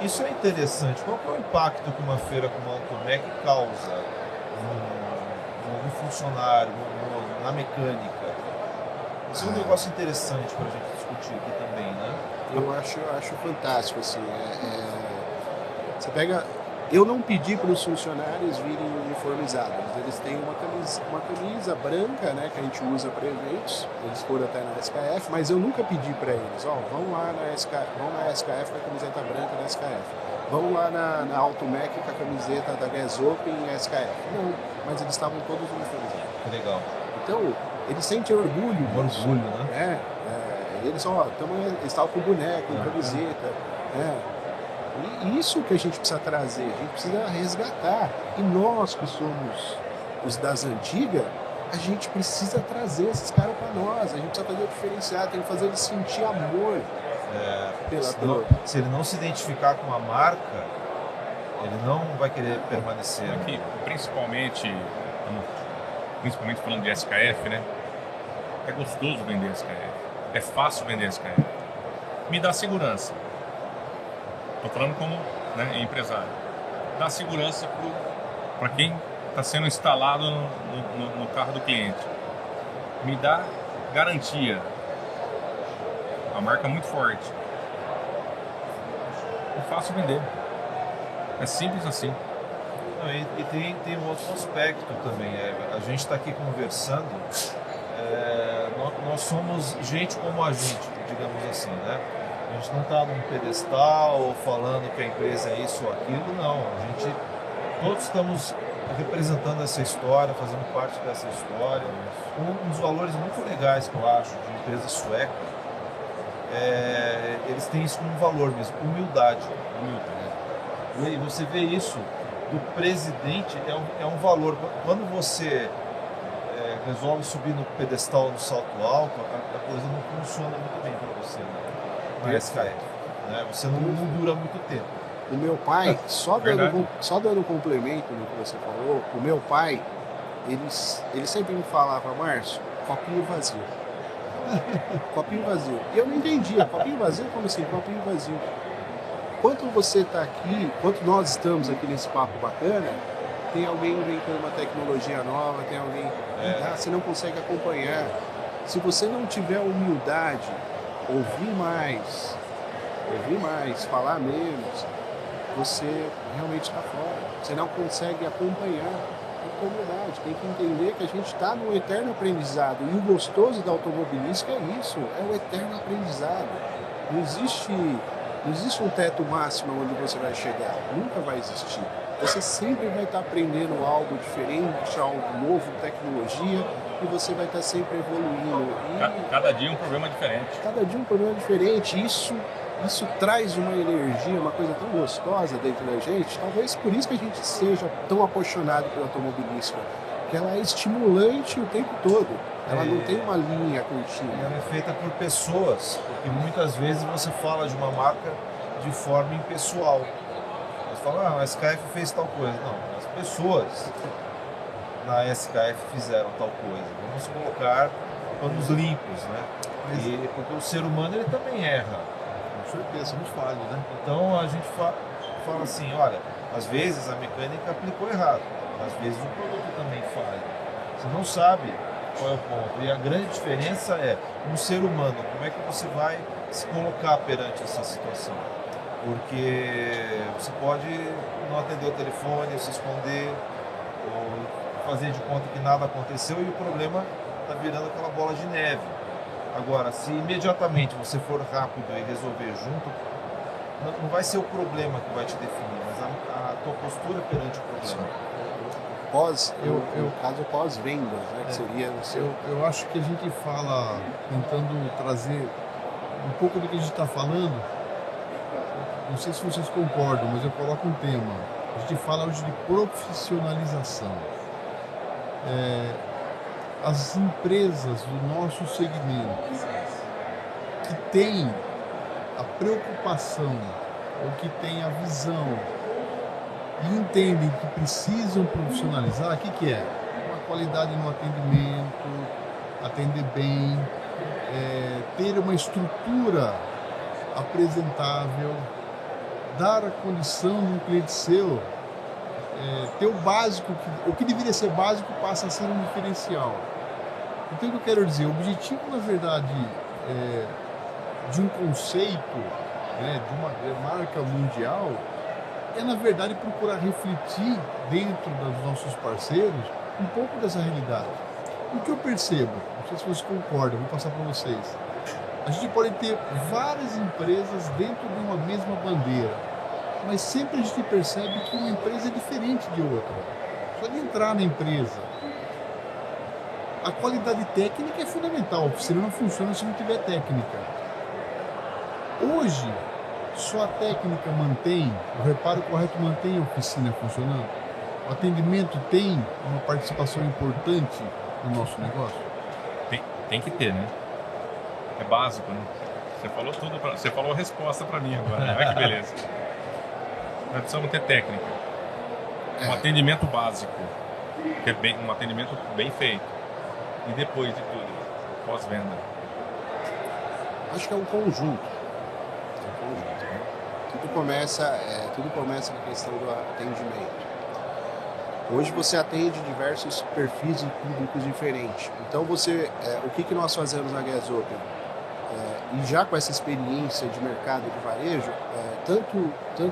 [SPEAKER 1] Isso é interessante. Qual é o impacto que uma feira como a Automec causa no funcionário, na mecânica? Isso é um negócio interessante para a gente discutir aqui também, né?
[SPEAKER 3] Eu acho fantástico, assim. Você pega... Eu não pedi para os funcionários virem uniformizados. Eles têm uma camisa branca, né, que a gente usa para eventos. Eles foram até na SKF, mas eu nunca pedi para eles, vão lá na SKF com a camiseta branca da SKF. Vão lá na Automec com a camiseta da Gas Open e SKF. Não, mas eles estavam todos uniformizados.
[SPEAKER 1] Que legal.
[SPEAKER 3] Então, eles sentem orgulho.
[SPEAKER 1] Orgulho, né?
[SPEAKER 3] Eles estavam com boneco, com camiseta, E isso que a gente precisa trazer, a gente precisa resgatar. E nós que somos os das antigas, a gente precisa trazer esses caras para nós. A gente precisa fazer o diferenciado, tem que fazer eles sentir amor pela dor.
[SPEAKER 1] Se ele não se identificar com a marca, ele não vai querer permanecer.
[SPEAKER 4] Aqui, principalmente falando de SKF, né? É gostoso vender SKF. É fácil vender SKF. Me dá segurança. Estou falando como, né, empresário. Dá segurança para quem está sendo instalado no carro do cliente. Me dá garantia. A marca é muito forte. É fácil vender. É simples assim.
[SPEAKER 1] E tem um outro aspecto também. A gente está aqui conversando. Nós somos gente como a gente, digamos assim, né? A gente não está num pedestal falando que a empresa é isso ou aquilo, não. Todos estamos representando essa história, fazendo parte dessa história. Um dos valores muito legais que eu acho de empresa sueca, eles têm isso como valor mesmo, humildade. E você vê isso do presidente, é um valor. Quando você resolve subir no pedestal, no salto alto, a coisa não funciona muito bem para você, né? Na SKF, né? Você não dura muito tempo.
[SPEAKER 3] O meu pai, só dando um complemento no que você falou, o meu pai, ele sempre me falava, Márcio, copinho vazio. Copinho vazio. E eu não entendia, copinho vazio? Como assim, copinho vazio? Enquanto você está aqui, enquanto nós estamos aqui nesse papo bacana, tem alguém inventando uma tecnologia nova, tem alguém... Você não consegue acompanhar. Se você não tiver humildade, ouvir mais, falar menos, você realmente está fora. Você não consegue acompanhar a humildade. Tem que entender que a gente está num eterno aprendizado. E o gostoso da automobilística é isso, é o eterno aprendizado. Não existe um teto máximo onde você vai chegar. Nunca vai existir. Você sempre vai estar aprendendo algo diferente, algo novo, tecnologia, e você vai estar sempre evoluindo.
[SPEAKER 4] Cada dia um problema diferente.
[SPEAKER 3] Cada dia um problema diferente. Isso traz uma energia, uma coisa tão gostosa dentro da gente. Talvez por isso que a gente seja tão apaixonado pela automobilística. Que ela é estimulante o tempo todo. Ela não tem uma linha contínua.
[SPEAKER 1] Ela é feita por pessoas, porque muitas vezes você fala de uma marca de forma impessoal. Você fala, a SKF fez tal coisa. Não, as pessoas na SKF fizeram tal coisa. Vamos colocar panos limpos, né? Porque o ser humano ele também erra.
[SPEAKER 2] Com certeza, somos falhos, né?
[SPEAKER 1] Então a gente fala assim, olha, às vezes a mecânica aplicou errado, às vezes o produto também falha. Você não sabe qual é o ponto. E a grande diferença é, um ser humano, como é que você vai se colocar perante essa situação? Porque você pode não atender o telefone, se esconder, ou fazer de conta que nada aconteceu e o problema está virando aquela bola de neve. Agora, se imediatamente você for rápido e resolver junto, não vai ser o problema que vai te definir, mas a tua postura perante o problema.
[SPEAKER 3] No caso pós-vendas, né? Que seria no seu...
[SPEAKER 2] Eu acho que a gente fala, tentando trazer um pouco do que a gente está falando, não sei se vocês concordam, mas eu coloco um tema. A gente fala hoje de profissionalização. As empresas do nosso segmento que têm a preocupação ou que têm a visão e entendem que precisam profissionalizar, o que é? Uma qualidade no atendimento, atender bem, ter uma estrutura apresentável, dar a condição de um cliente seu ter o básico, o que deveria ser básico passa a ser um diferencial. Então, o que eu quero dizer, o objetivo, na verdade, de um conceito, né, de uma marca mundial, na verdade, procurar refletir dentro dos nossos parceiros um pouco dessa realidade. O que eu percebo, não sei se vocês concordam, vou passar para vocês. A gente pode ter várias empresas dentro de uma mesma bandeira, mas sempre a gente percebe que uma empresa é diferente de outra. Só de entrar na empresa. A qualidade técnica é fundamental, a oficina não funciona se não tiver técnica. Hoje, só a técnica mantém, o reparo correto mantém a oficina funcionando. O atendimento tem uma participação importante no nosso negócio?
[SPEAKER 4] Tem que ter, né? É básico, né? Você falou tudo, você falou a resposta para mim agora, né? Olha que beleza. Nós precisamos ter técnica. Um atendimento básico, que é um atendimento bem feito. E depois de tudo, pós-venda.
[SPEAKER 3] Acho que é um conjunto. Né? Tudo começa na questão do atendimento. Hoje você atende diversos perfis de públicos diferentes. Então o que nós fazemos na Gas Open? E já com essa experiência de mercado de varejo, tanto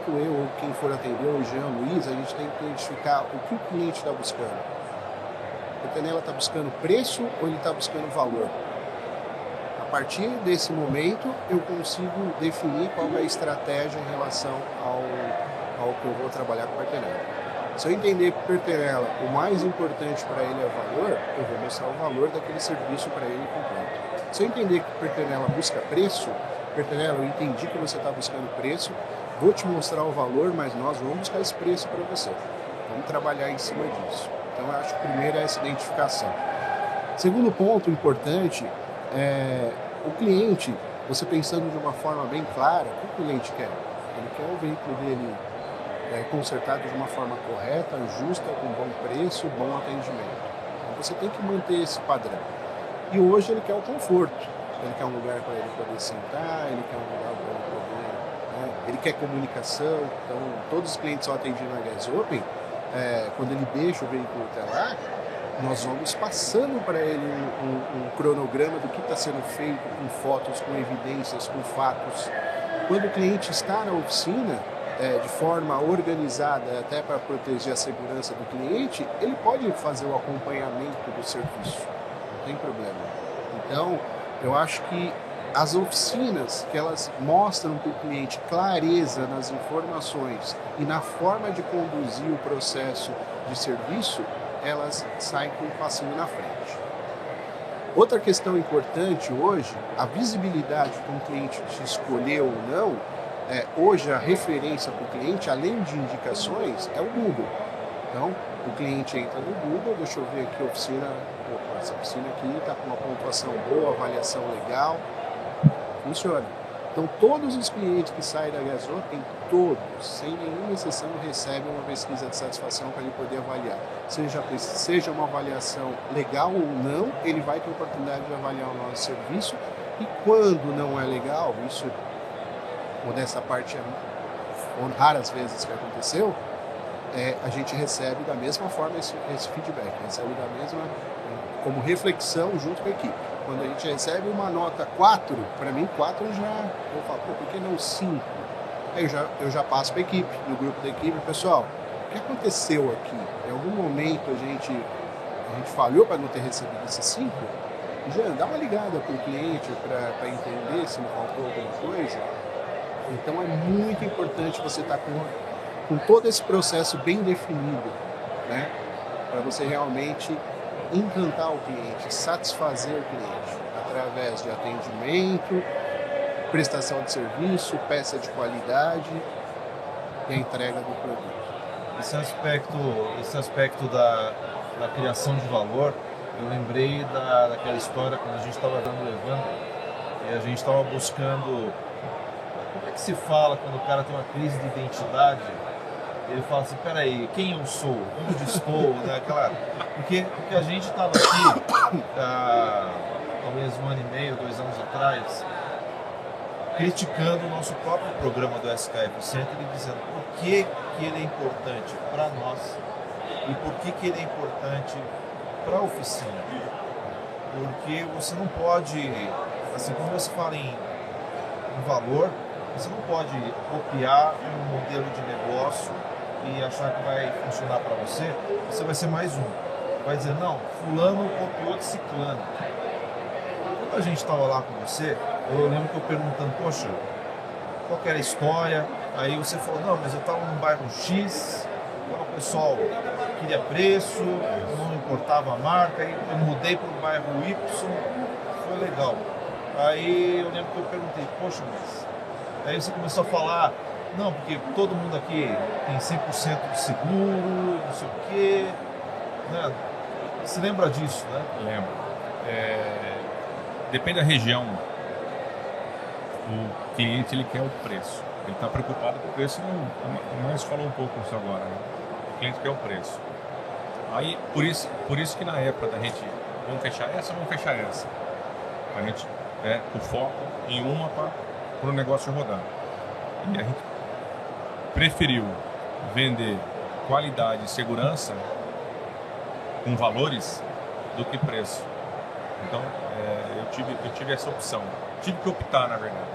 [SPEAKER 3] eu ou quem for atender, o Jean, o Luiz, a gente tem que identificar o que o cliente está buscando. O Peternella está buscando preço ou ele está buscando valor? A partir desse momento, eu consigo definir qual é a estratégia em relação ao que eu vou trabalhar com o Peternella. Se eu entender que o Peternella, o mais importante para ele é o valor, eu vou mostrar o valor daquele serviço para ele completo. Se eu entender que o Peternella busca preço, Peternella, eu entendi que você está buscando preço, vou te mostrar o valor, mas nós vamos buscar esse preço para você. Vamos trabalhar em cima disso. Então, eu acho que primeiro é essa identificação. Segundo ponto importante é o cliente, você pensando de uma forma bem clara, o que o cliente quer? Ele quer o veículo dele consertado de uma forma correta, justa, com bom preço, bom atendimento. Então, você tem que manter esse padrão. E hoje ele quer o conforto. Ele quer um lugar para ele poder sentar, ele quer um lugar para ele poder... ele quer comunicação. Então, todos os clientes são atendidos na Gas Open. Quando ele deixa o veículo até lá, nós vamos passando para ele um cronograma do que está sendo feito, com fotos, com evidências, com fatos. Quando o cliente está na oficina, de forma organizada, até para proteger a segurança do cliente, ele pode fazer o acompanhamento do serviço, não tem problema. Então, eu acho que as oficinas que elas mostram para o cliente clareza nas informações e na forma de conduzir o processo de serviço, elas saem com um passinho na frente. Outra questão importante hoje, a visibilidade que um cliente te escolheu ou não, hoje a referência para o cliente, além de indicações, é o Google. Então, o cliente entra no Google, deixa eu ver aqui a oficina, essa oficina aqui está com uma pontuação boa, avaliação legal, funciona. Então, todos os clientes que saem da Gasotem, todos, sem nenhuma exceção, recebem uma pesquisa de satisfação para ele poder avaliar. Seja uma avaliação legal ou não, ele vai ter a oportunidade de avaliar o nosso serviço. E quando não é legal, isso, modesta parte, foram raras vezes que aconteceu, a gente recebe da mesma forma esse feedback, recebe da mesma, como reflexão junto com a equipe. Quando a gente recebe uma nota 4, para mim 4 eu falo, por que não 5? Aí eu já passo para a equipe, no grupo da equipe, pessoal, o que aconteceu aqui? Em algum momento a gente falhou para não ter recebido esses 5? Já dá uma ligada para o cliente para entender se não faltou alguma coisa. Então é muito importante você estar com todo esse processo bem definido, né? Para você realmente encantar o cliente, satisfazer o cliente através de atendimento, prestação de serviço, peça de qualidade e a entrega do produto.
[SPEAKER 1] Esse aspecto da criação de valor, eu lembrei daquela história quando a gente estava dando o evento e a gente estava buscando como é que se fala quando o cara tem uma crise de identidade. Ele fala assim, peraí, quem eu sou? Onde estou? Né? Porque a gente estava aqui, talvez 1 ano e meio, 2 anos atrás, criticando o nosso próprio programa do SKF Center e dizendo por que ele é importante para nós e por que ele é importante para a oficina. Porque você não pode, assim, quando você fala em valor, você não pode copiar um modelo de negócio e achar que vai funcionar para você, você vai ser mais um. Vai dizer, não, fulano copiou de ciclano. Quando a gente estava lá com você, eu lembro que eu perguntando, poxa, qual que era a história? Aí você falou, não, mas eu estava num bairro X, então o pessoal queria preço, não importava a marca, aí eu mudei para o bairro Y, foi legal. Aí eu lembro que eu perguntei, poxa, mas... Aí você começou a falar, não, porque todo mundo aqui tem 100% de seguro, não sei o quê, né? Você lembra disso, né?
[SPEAKER 4] Lembro. Depende da região. O cliente ele quer o preço. Ele está preocupado com o preço. O Márcio falou um pouco isso agora. Né? O cliente quer o preço. Aí, por isso que na época da gente, vamos fechar essa, vamos fechar essa. A gente, o foco em uma para o negócio rodar. E a gente preferiu vender qualidade e segurança com valores do que preço. Então, eu tive essa opção. Tive que optar, na verdade.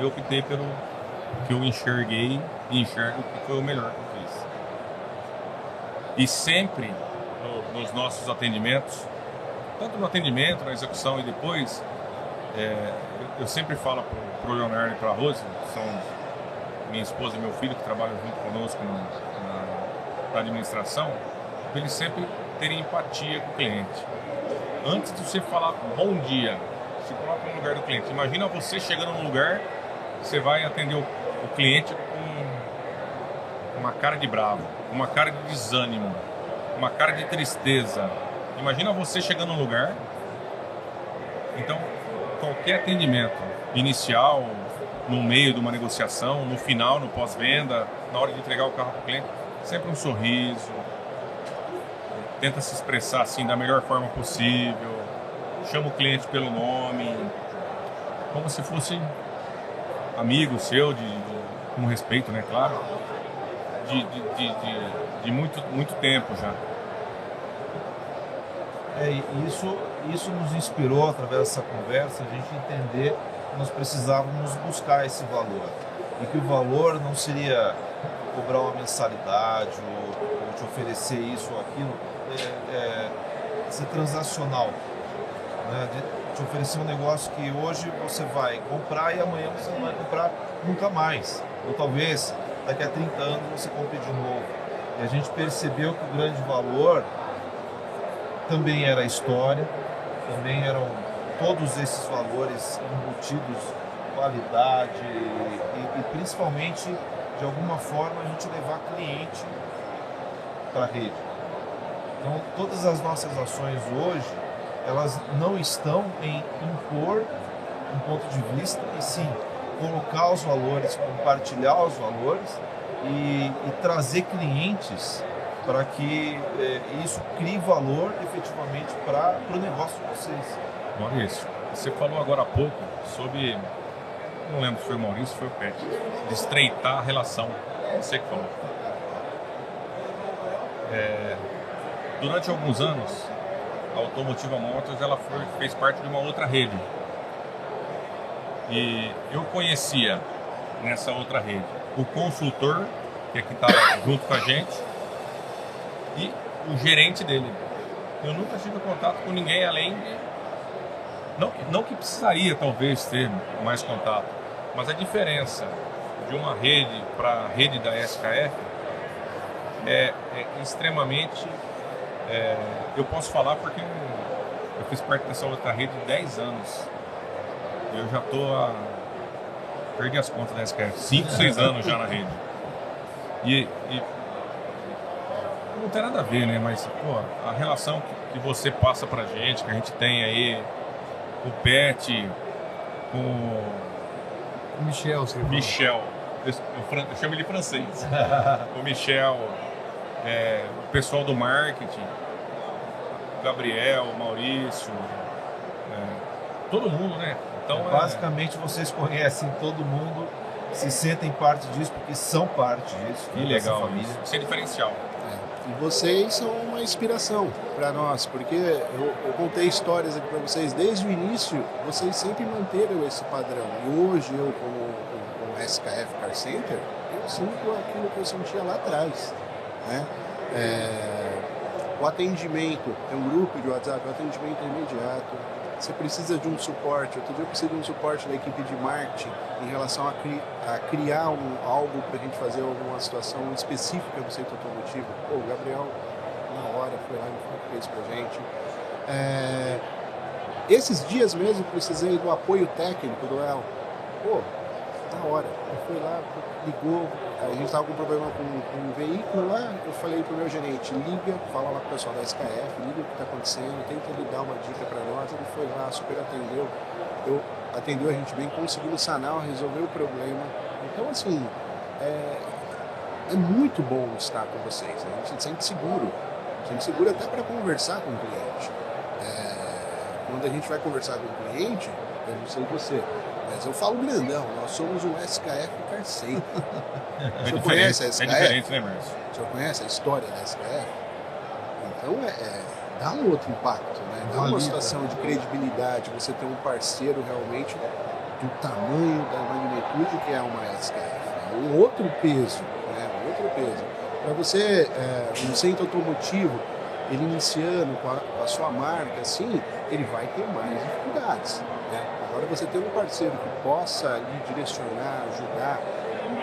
[SPEAKER 4] Eu optei pelo que eu enxerguei e enxergo que foi o melhor que eu fiz. E sempre nos nossos atendimentos, tanto no atendimento, na execução e depois, eu sempre falo para o Leonardo e para a Rose, que são minha esposa e meu filho, que trabalham junto conosco na administração, para eles sempre terem empatia com o cliente. Antes de você falar bom dia, se coloca no lugar do cliente. Imagina você chegando num lugar, você vai atender o cliente com uma cara de bravo, uma cara de desânimo, uma cara de tristeza. Imagina você chegando num lugar. Então, qualquer atendimento inicial, no meio de uma negociação, no final, no pós-venda, na hora de entregar o carro para o cliente, sempre um sorriso, tenta se expressar assim da melhor forma possível, chama o cliente pelo nome, como se fosse amigo seu, com respeito, né, claro, de muito tempo já.
[SPEAKER 1] Isso nos inspirou, através dessa conversa, a gente entender que nós precisávamos buscar esse valor. E que o valor não seria cobrar uma mensalidade ou te oferecer isso ou aquilo, ser transacional. Né? De te oferecer um negócio que hoje você vai comprar e amanhã você não vai comprar nunca mais. Ou talvez daqui a 30 anos você compre de novo. E a gente percebeu que o grande valor também era a história, também eram todos esses valores embutidos, qualidade e principalmente, de alguma forma, a gente levar cliente para a rede. Então, todas as nossas ações hoje, elas não estão em impor um ponto de vista, e sim colocar os valores, compartilhar os valores e trazer clientes para que isso crie valor efetivamente para o negócio de vocês.
[SPEAKER 4] Maurício, você falou agora há pouco sobre, não lembro se foi o Maurício ou foi o Pet, de estreitar a relação. Você que falou. Durante alguns anos, a Automotiva Motors ela fez parte de uma outra rede. E eu conhecia nessa outra rede o consultor, que é que estava junto com a gente, e o gerente dele. Eu nunca tive contato com ninguém além de... Não que precisaria talvez ter mais contato, mas a diferença de uma rede para a rede da SKF é extremamente... eu posso falar porque eu fiz parte dessa outra rede 10 anos. Eu já estou perdi as contas da SKF, 5, 6 anos já na rede. E não tem nada a ver, né? Mas, pô, a relação que você passa pra gente, que a gente tem aí, o Pet, com
[SPEAKER 2] O Michel, você falou.
[SPEAKER 4] Michel, eu chamo ele de francês. O Michel, o pessoal do marketing, o Gabriel, o Maurício, todo mundo, né? Então,
[SPEAKER 1] basicamente vocês conhecem todo mundo, se sentem parte disso porque são parte disso.
[SPEAKER 4] Que legal, família. Isso é diferencial.
[SPEAKER 3] E vocês são uma inspiração para nós, porque eu contei histórias aqui para vocês desde o início, vocês sempre manteram esse padrão. E hoje eu, como SKF Car Center, eu sinto aquilo que eu sentia lá atrás, né? O atendimento, tem um grupo de WhatsApp, o atendimento é imediato. Você precisa de um suporte. Outro dia eu preciso de um suporte da equipe de marketing em relação a criar algo para a gente fazer alguma situação específica do setor automotivo. Pô, o Gabriel, na hora, foi lá e fez para a gente. Esses dias mesmo precisei do apoio técnico do El. Pô, na hora. Ele foi lá, ligou, a gente estava com um problema com um veículo lá, eu falei pro meu gerente, liga, fala lá pro pessoal da SKF, liga o que está acontecendo, tenta ele dar uma dica para nós. Ele foi lá, super atendeu a gente bem, conseguiu sanar, resolveu o problema. Então, assim, é muito bom estar com vocês, né? A gente se sente seguro até para conversar com o cliente. Quando a gente vai conversar com o cliente, eu não sei você, mas eu falo grandão, nós somos um SKF Car Center. O senhor conhece a SKF?
[SPEAKER 4] É diferente, né, Márcio?
[SPEAKER 3] O senhor conhece a história da SKF? Então, dá um outro impacto, né? Dá uma situação de credibilidade, você ter um parceiro realmente do tamanho, da magnitude que é uma SKF. É um outro peso, né? Um outro peso. Para você, um centro automotivo, ele iniciando com a sua marca, assim, ele vai ter mais dificuldades, né? Agora você ter um parceiro que possa lhe direcionar, ajudar,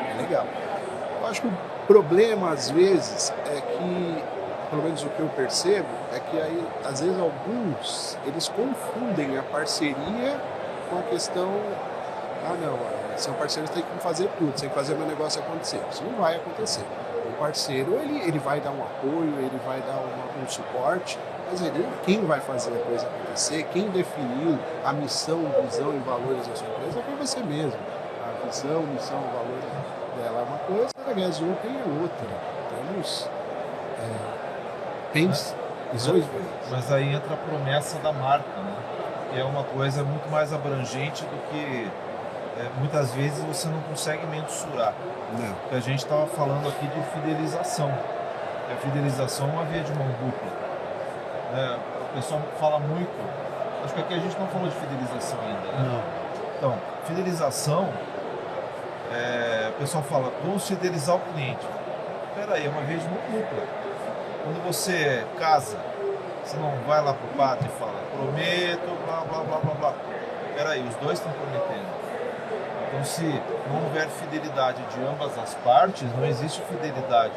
[SPEAKER 3] é legal. Eu acho que o problema, às vezes, é que, pelo menos o que eu percebo, é que aí, às vezes, alguns, eles confundem a parceria com a questão, são parceiros, tem que fazer tudo, tem que fazer o meu negócio acontecer. Isso não vai acontecer. O parceiro, ele vai dar um apoio, ele vai dar um suporte, mas quem vai fazer a coisa acontecer, quem definiu a missão, visão e valores da sua empresa foi você mesmo. A visão, missão e valores dela é uma coisa, a Gasopen é outra. Temos visões diferentes.
[SPEAKER 1] Mas aí entra a promessa da marca, né? Que é uma coisa muito mais abrangente do que muitas vezes você não consegue mensurar.
[SPEAKER 3] Não.
[SPEAKER 1] Porque a gente estava falando aqui de fidelização. E a fidelização é uma via de mão dupla. O pessoal fala muito. Acho que aqui a gente não falou de fidelização ainda, né?
[SPEAKER 2] Não.
[SPEAKER 1] Então, fidelização, o pessoal fala, vamos fidelizar o cliente. Peraí, é uma via de mão dupla. Quando você casa, você não vai lá pro padre e fala, prometo, blá, blá, blá, blá, blá. Peraí, os dois estão prometendo. Então, se não houver fidelidade de ambas as partes, não existe fidelidade.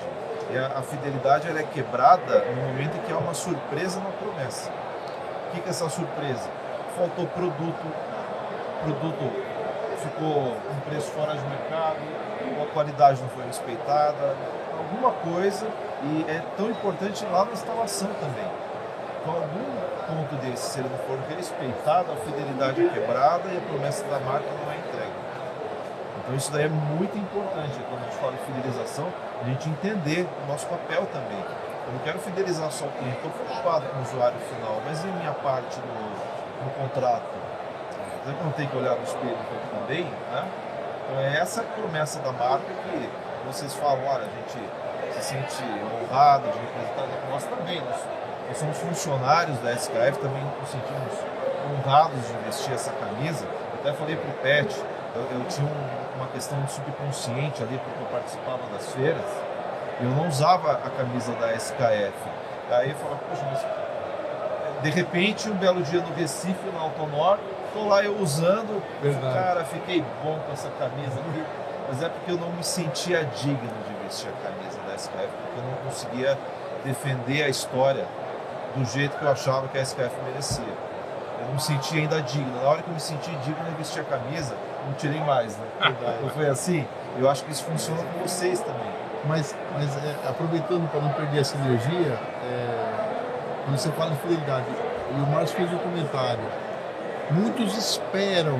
[SPEAKER 1] E a fidelidade ela é quebrada no momento em que há uma surpresa na promessa. O que é essa surpresa? Faltou produto ficou com preço fora de mercado, a qualidade não foi respeitada, alguma coisa, e é tão importante lá na instalação também. Então, algum ponto desse, se ele não for respeitado, a fidelidade é quebrada e a promessa da marca não é entregue. Então isso daí é muito importante, quando a gente fala de fidelização, a gente entender o nosso papel também. Eu não quero fidelizar só o cliente, estou preocupado com o usuário final, mas e a minha parte no contrato? Eu não tenho que olhar no espelho também, né? Então é essa promessa da marca que vocês falam, olha, a gente se sente honrado de representar, nós também, nós somos funcionários da SKF, também nos sentimos honrados de vestir essa camisa. Eu até falei para o Pet, eu tinha uma questão de subconsciente ali, porque eu participava das feiras, e eu não usava a camisa da SKF. Aí eu falava, poxa, mas de repente, um belo dia no Recife, na Autonor, tô lá eu usando, cara, fiquei bom com essa camisa aqui, mas é porque eu não me sentia digno de vestir a camisa da SKF, porque eu não conseguia defender a história do jeito que eu achava que a SKF merecia. Eu não me sentia ainda digno. Na hora que eu me senti digno de vestir a camisa, não tirei mais, né? Não foi assim? Eu acho que isso funciona com vocês também.
[SPEAKER 2] Mas aproveitando para não perder essa energia, quando você fala em fidelidade, e o Márcio fez um comentário, muitos esperam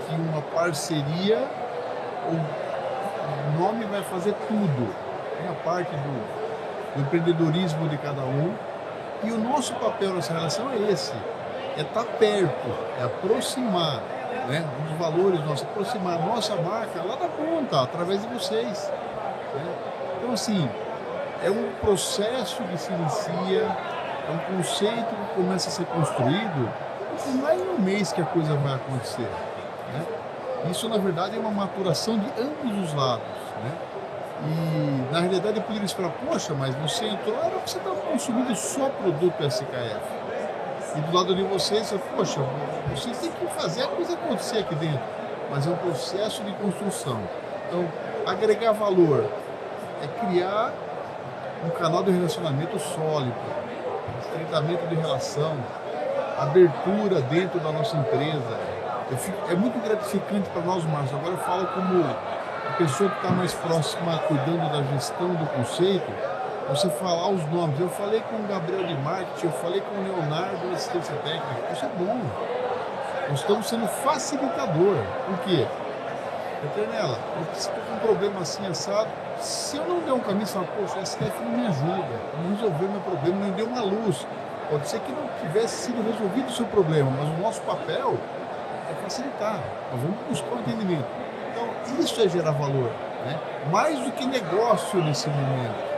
[SPEAKER 2] que uma parceria, o nome vai fazer tudo. Tem a parte do empreendedorismo de cada um, e o nosso papel nessa relação é esse, é estar perto, é aproximar, né, os valores nossos, aproximar a nossa marca lá da ponta, através de vocês. Né? Então, assim, é um processo que se inicia, é um conceito que começa a ser construído, e não é em um mês que a coisa vai acontecer. Né? Isso, na verdade, é uma maturação de ambos os lados. Né? E, na realidade, eu poderia esperar, poxa, mas você entrou, era que você estava consumindo só produto SKF. E do lado de vocês, poxa, vocês têm que fazer a coisa acontecer aqui dentro. Mas é um processo de construção. Então, agregar valor é criar um canal de relacionamento sólido, estreitamento de relação, abertura dentro da nossa empresa. É muito gratificante para nós, Márcio. Agora eu falo como a pessoa que está mais próxima, cuidando da gestão do conceito, você falar os nomes. Eu falei com o Gabriel de marketing, eu falei com o Leonardo da assistência técnica. Isso é bom. Nós estamos sendo facilitador. Por quê? Peternella, eu estou com um problema assim, assado. Se eu não der um caminho, você fala, poxa, a SKF não me ajuda, não resolveu meu problema, não deu uma luz. Pode ser que não tivesse sido resolvido o seu problema, mas o nosso papel é facilitar. Nós vamos buscar um entendimento. Então, isso é gerar valor. Né? Mais do que negócio nesse momento.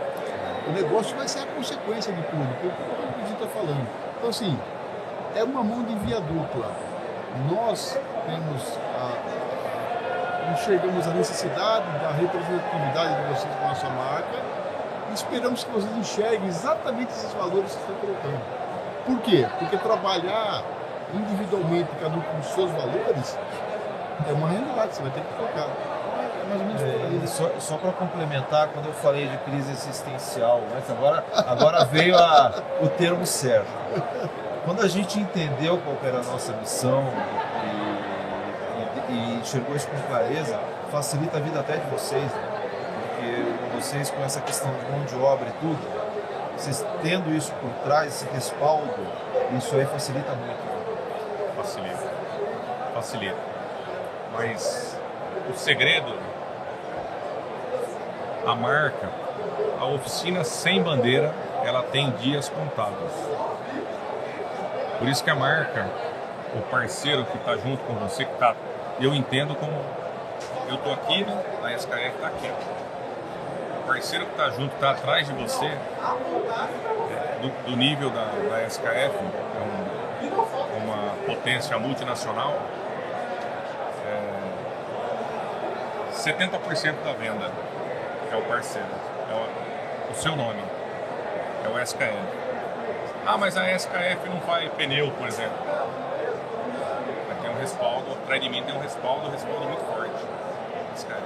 [SPEAKER 2] O negócio vai ser a consequência de tudo, que é o que a gente está falando. Então, assim, é uma mão de via dupla. Nós enxergamos a necessidade da representatividade de vocês com a nossa marca e esperamos que vocês enxerguem exatamente esses valores que vocês estão colocando. Por quê? Porque trabalhar individualmente, cada um com os seus valores, é uma realidade, você vai ter que colocar. É mais ou menos por aí.
[SPEAKER 1] Só para complementar, quando eu falei de crise existencial, né, que agora veio o termo certo. Quando a gente entendeu qual era a nossa missão e enxergou isso com clareza, facilita a vida até de vocês, né? Porque vocês, com essa questão de mão de obra e tudo, vocês tendo isso por trás, esse respaldo, isso aí facilita muito.
[SPEAKER 4] Facilita. Mas o segredo, a marca, a oficina sem bandeira, ela tem dias contados. Por isso que a marca, o parceiro que está junto com você, que tá, eu entendo como eu estou aqui, né? A SKF está aqui. O parceiro que está junto, está atrás de você, do nível da SKF, uma potência multinacional, 70% da venda é o parceiro, é o seu nome, é o SKF. Ah, mas a SKF não faz pneu, por exemplo. Mas tem um respaldo, atrás de mim tem um respaldo muito forte. SKF.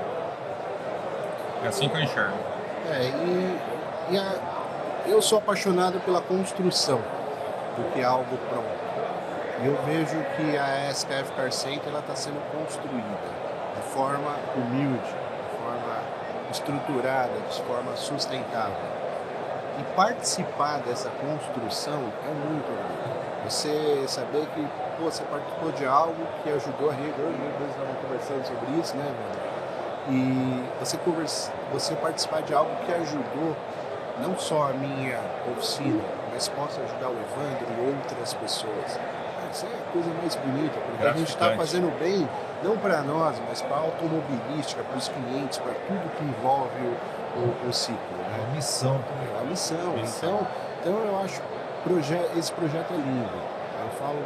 [SPEAKER 4] É assim que eu enxergo.
[SPEAKER 3] Eu sou apaixonado pela construção do que algo pronto. Eu vejo que a SKF Car Center está sendo construída de forma humilde, de forma estruturada, de forma sustentável. E participar dessa construção é muito bom. Você saber que você participou de algo que ajudou a rede. Hoje nós estávamos conversando sobre isso, né, velho? E você participar de algo que ajudou não só a minha oficina, mas possa ajudar o Evandro e outras pessoas. Isso é a coisa mais bonita, porque a gente está fazendo bem, não para nós, mas para a automobilística, para os clientes, para tudo que envolve o ciclo. Né?
[SPEAKER 1] É uma missão.
[SPEAKER 3] É uma missão. Então eu acho esse projeto é lindo. Eu falo,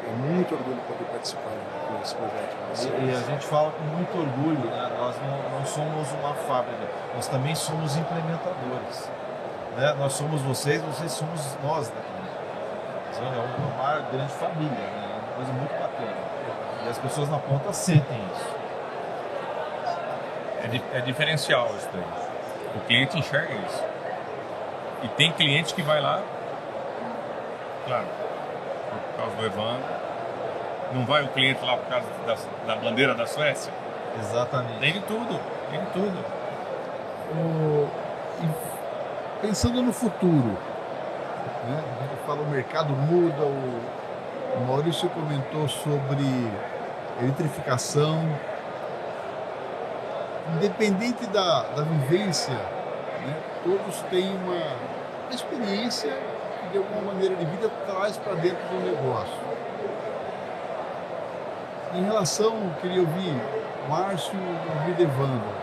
[SPEAKER 3] é muito orgulho poder participar desse projeto com vocês.
[SPEAKER 1] E a gente fala com muito orgulho, né? Nós não somos uma fábrica, nós também somos implementadores. Né? Nós somos vocês somos nós daqui. É uma grande família, né? É uma coisa muito bacana. E as pessoas na ponta sentem isso.
[SPEAKER 4] É diferencial isso daí. O cliente enxerga isso. E tem cliente que vai lá, claro, por causa do Evandro. Não vai o cliente lá por causa da bandeira da Suécia?
[SPEAKER 1] Exatamente.
[SPEAKER 4] Tem de tudo.
[SPEAKER 2] Pensando no futuro, né? A gente fala o mercado muda, o Maurício comentou sobre eletrificação. Independente da vivência, né? Todos têm uma experiência que de alguma maneira de vida traz para dentro do negócio. Em relação, queria ouvir Márcio e ouvir Evandro.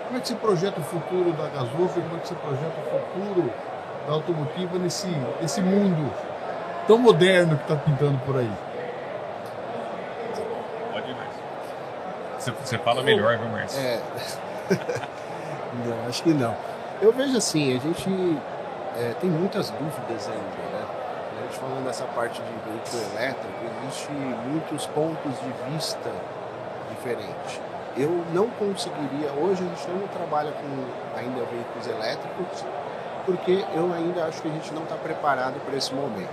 [SPEAKER 2] Como é que você projeta o futuro da Gasufer? Como é que você projeta o futuro da automotiva nesse mundo tão moderno que está pintando por aí?
[SPEAKER 4] Pode ir, Márcio. Você fala melhor, viu, Márcio?
[SPEAKER 3] Não, acho que não. Eu vejo assim, a gente tem muitas dúvidas ainda, né? A gente falando dessa parte de veículo elétrico, existe muitos pontos de vista diferentes. Eu não conseguiria, hoje a gente não trabalha com ainda veículos elétricos, porque eu ainda acho que a gente não está preparado para esse momento.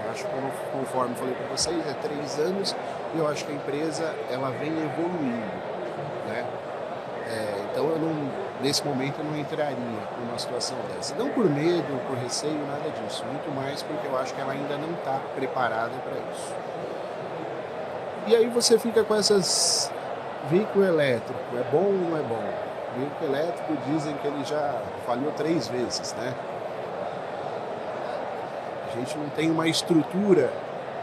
[SPEAKER 3] Eu acho que, conforme falei para vocês, 3 anos e eu acho que a empresa ela vem evoluindo, né? Então nesse momento eu não entraria numa situação dessa. Não por medo, por receio, nada disso. Muito mais porque eu acho que ela ainda não está preparada para isso. E aí você fica com essas... Veículo elétrico, é bom ou não é bom? Veículo elétrico dizem que ele já falhou 3 vezes, né? A gente não tem uma estrutura,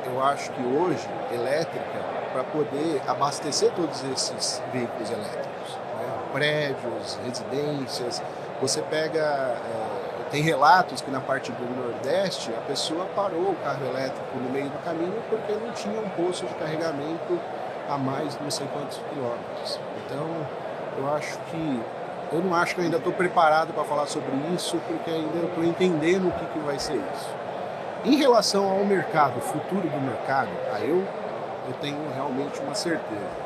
[SPEAKER 3] eu acho que hoje, elétrica, para poder abastecer todos esses veículos elétricos. Né? Prédios, residências, você pega... tem relatos que na parte do Nordeste a pessoa parou o carro elétrico no meio do caminho porque não tinha um posto de carregamento a mais de não sei quantos quilômetros. Então, eu não acho que eu ainda estou preparado para falar sobre isso, porque ainda estou entendendo o que vai ser isso. Em relação ao mercado, o futuro do mercado, aí eu tenho realmente uma certeza.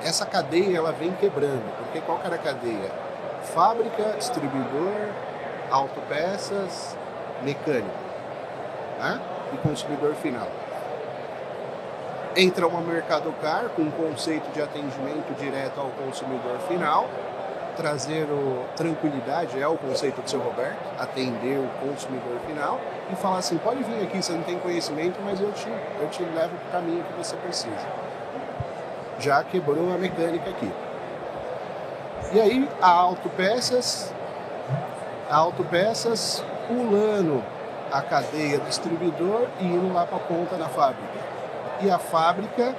[SPEAKER 3] Essa cadeia ela vem quebrando, porque qual que era a cadeia? Fábrica, distribuidor, autopeças, mecânico, né? E consumidor final. Entra uma Mercadocar com um conceito de atendimento direto ao consumidor final, trazer tranquilidade, é o conceito do seu Roberto, atender o consumidor final e falar assim, pode vir aqui, você não tem conhecimento, mas eu te levo para o caminho que você precisa. Já quebrou a mecânica aqui. E aí a autopeças pulando a cadeia do distribuidor e indo lá para a ponta da fábrica. E a fábrica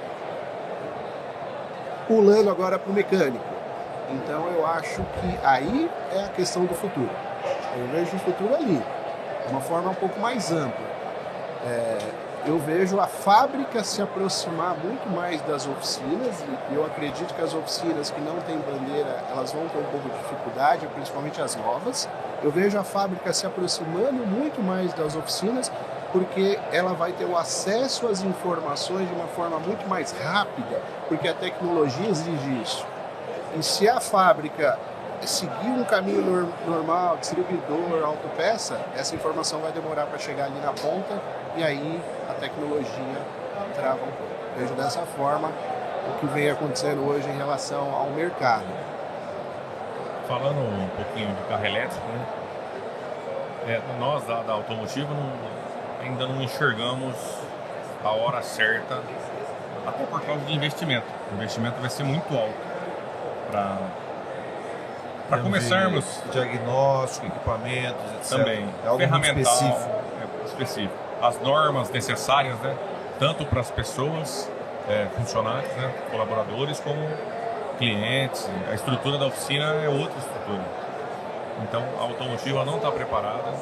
[SPEAKER 3] pulando agora para o mecânico. Então eu acho que aí é a questão do futuro. Eu vejo o futuro ali, de uma forma um pouco mais ampla. Eu vejo a fábrica se aproximar muito mais das oficinas, e eu acredito que as oficinas que não têm bandeira, elas vão ter um pouco de dificuldade, principalmente as novas. Eu vejo a fábrica se aproximando muito mais das oficinas, porque ela vai ter o acesso às informações de uma forma muito mais rápida, porque a tecnologia exige isso. E se a fábrica seguir um caminho normal, distribuidor, autopeça, essa informação vai demorar para chegar ali na ponta e aí a tecnologia trava um pouco. Vejo dessa forma o que vem acontecendo hoje em relação ao mercado.
[SPEAKER 4] Falando um pouquinho de carro elétrico, né? Nós da automotiva ainda não enxergamos a hora certa até por causa de investimento. O investimento vai ser muito alto para começarmos.
[SPEAKER 1] Diagnóstico, equipamentos, etc.
[SPEAKER 4] Também,
[SPEAKER 1] É algo muito
[SPEAKER 4] ferramental, específico. As normas necessárias, né? Tanto para as pessoas, funcionários, né? Colaboradores, como clientes. A estrutura da oficina é outra estrutura. Então, a automotiva não está preparada.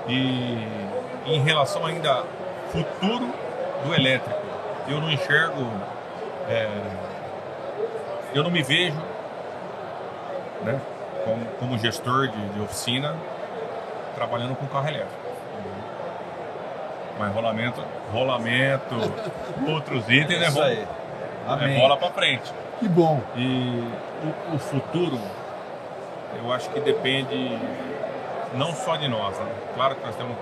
[SPEAKER 4] E em relação ainda ao futuro do elétrico, eu não enxergo, eu não me vejo, né, como gestor de oficina trabalhando com carro elétrico. Mas rolamento, outros itens, né?
[SPEAKER 1] Isso aí. Amém.
[SPEAKER 4] Bola para frente.
[SPEAKER 2] Que bom.
[SPEAKER 4] E o futuro, eu acho que depende não só de nós, né? Claro que nós temos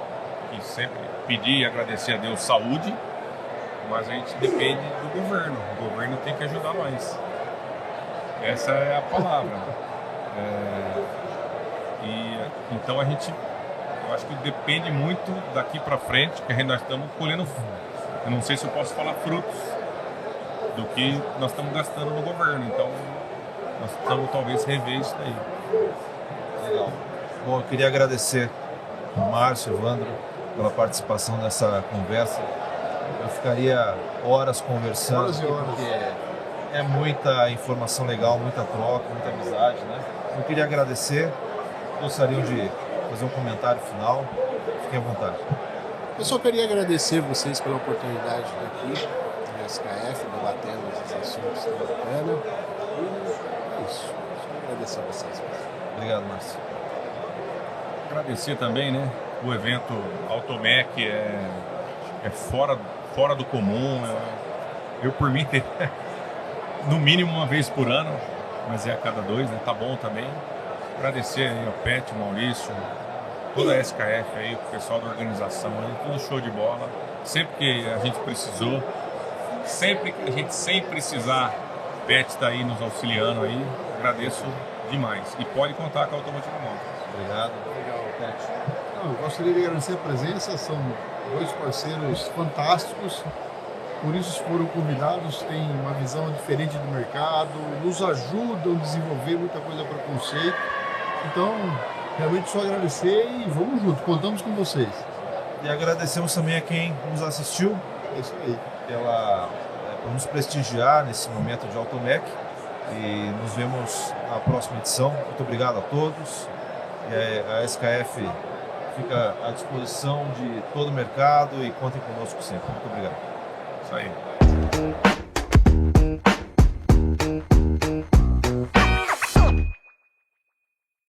[SPEAKER 4] que sempre pedir e agradecer a Deus saúde, mas a gente depende do governo. O governo tem que ajudar nós. Essa é a palavra. Então a gente, eu acho que depende muito daqui para frente, que nós estamos colhendo. Eu não sei se eu posso falar frutos do que nós estamos gastando no governo. Então nós precisamos talvez rever isso daí.
[SPEAKER 1] Legal. Bom, eu queria agradecer ao Márcio, Evandro, pela participação nessa conversa. Eu ficaria horas conversando,
[SPEAKER 2] Horas e horas.
[SPEAKER 1] porque é muita informação legal, muita troca, muita amizade, né? Eu queria agradecer. Gostariam de fazer um comentário final? Fiquem à vontade.
[SPEAKER 3] Eu só queria agradecer vocês pela oportunidade de estar aqui na SKF, debatendo esses assuntos tão bacanas. E é isso. Só agradecer a vocês.
[SPEAKER 1] Obrigado, Márcio.
[SPEAKER 4] Agradecer também, né? O evento Automec é fora do comum. Eu, por mim, no mínimo uma vez por ano, mas é a cada 2, né? Tá bom também. Agradecer aí ao Pet, ao Maurício, toda a SKF aí, o pessoal da organização aí, tudo show de bola. Sempre que a gente precisou, sempre que a gente sem precisar, o Pet está aí nos auxiliando aí. Agradeço demais. E pode contar com a Automotiva Motors.
[SPEAKER 1] Obrigado. Legal, Pet.
[SPEAKER 2] Eu gostaria de agradecer a presença, são 2 parceiros fantásticos, por isso foram convidados, têm uma visão diferente do mercado, nos ajudam a desenvolver muita coisa para o conceito. Então, realmente só agradecer e vamos junto, contamos com vocês.
[SPEAKER 1] E agradecemos também a quem nos assistiu
[SPEAKER 2] É isso aí.
[SPEAKER 1] por nos prestigiar nesse momento de Automec. E nos vemos na próxima edição. Muito obrigado a todos. E a SKF fica à disposição de todo o mercado e contem conosco sempre. Muito obrigado.
[SPEAKER 4] Isso aí.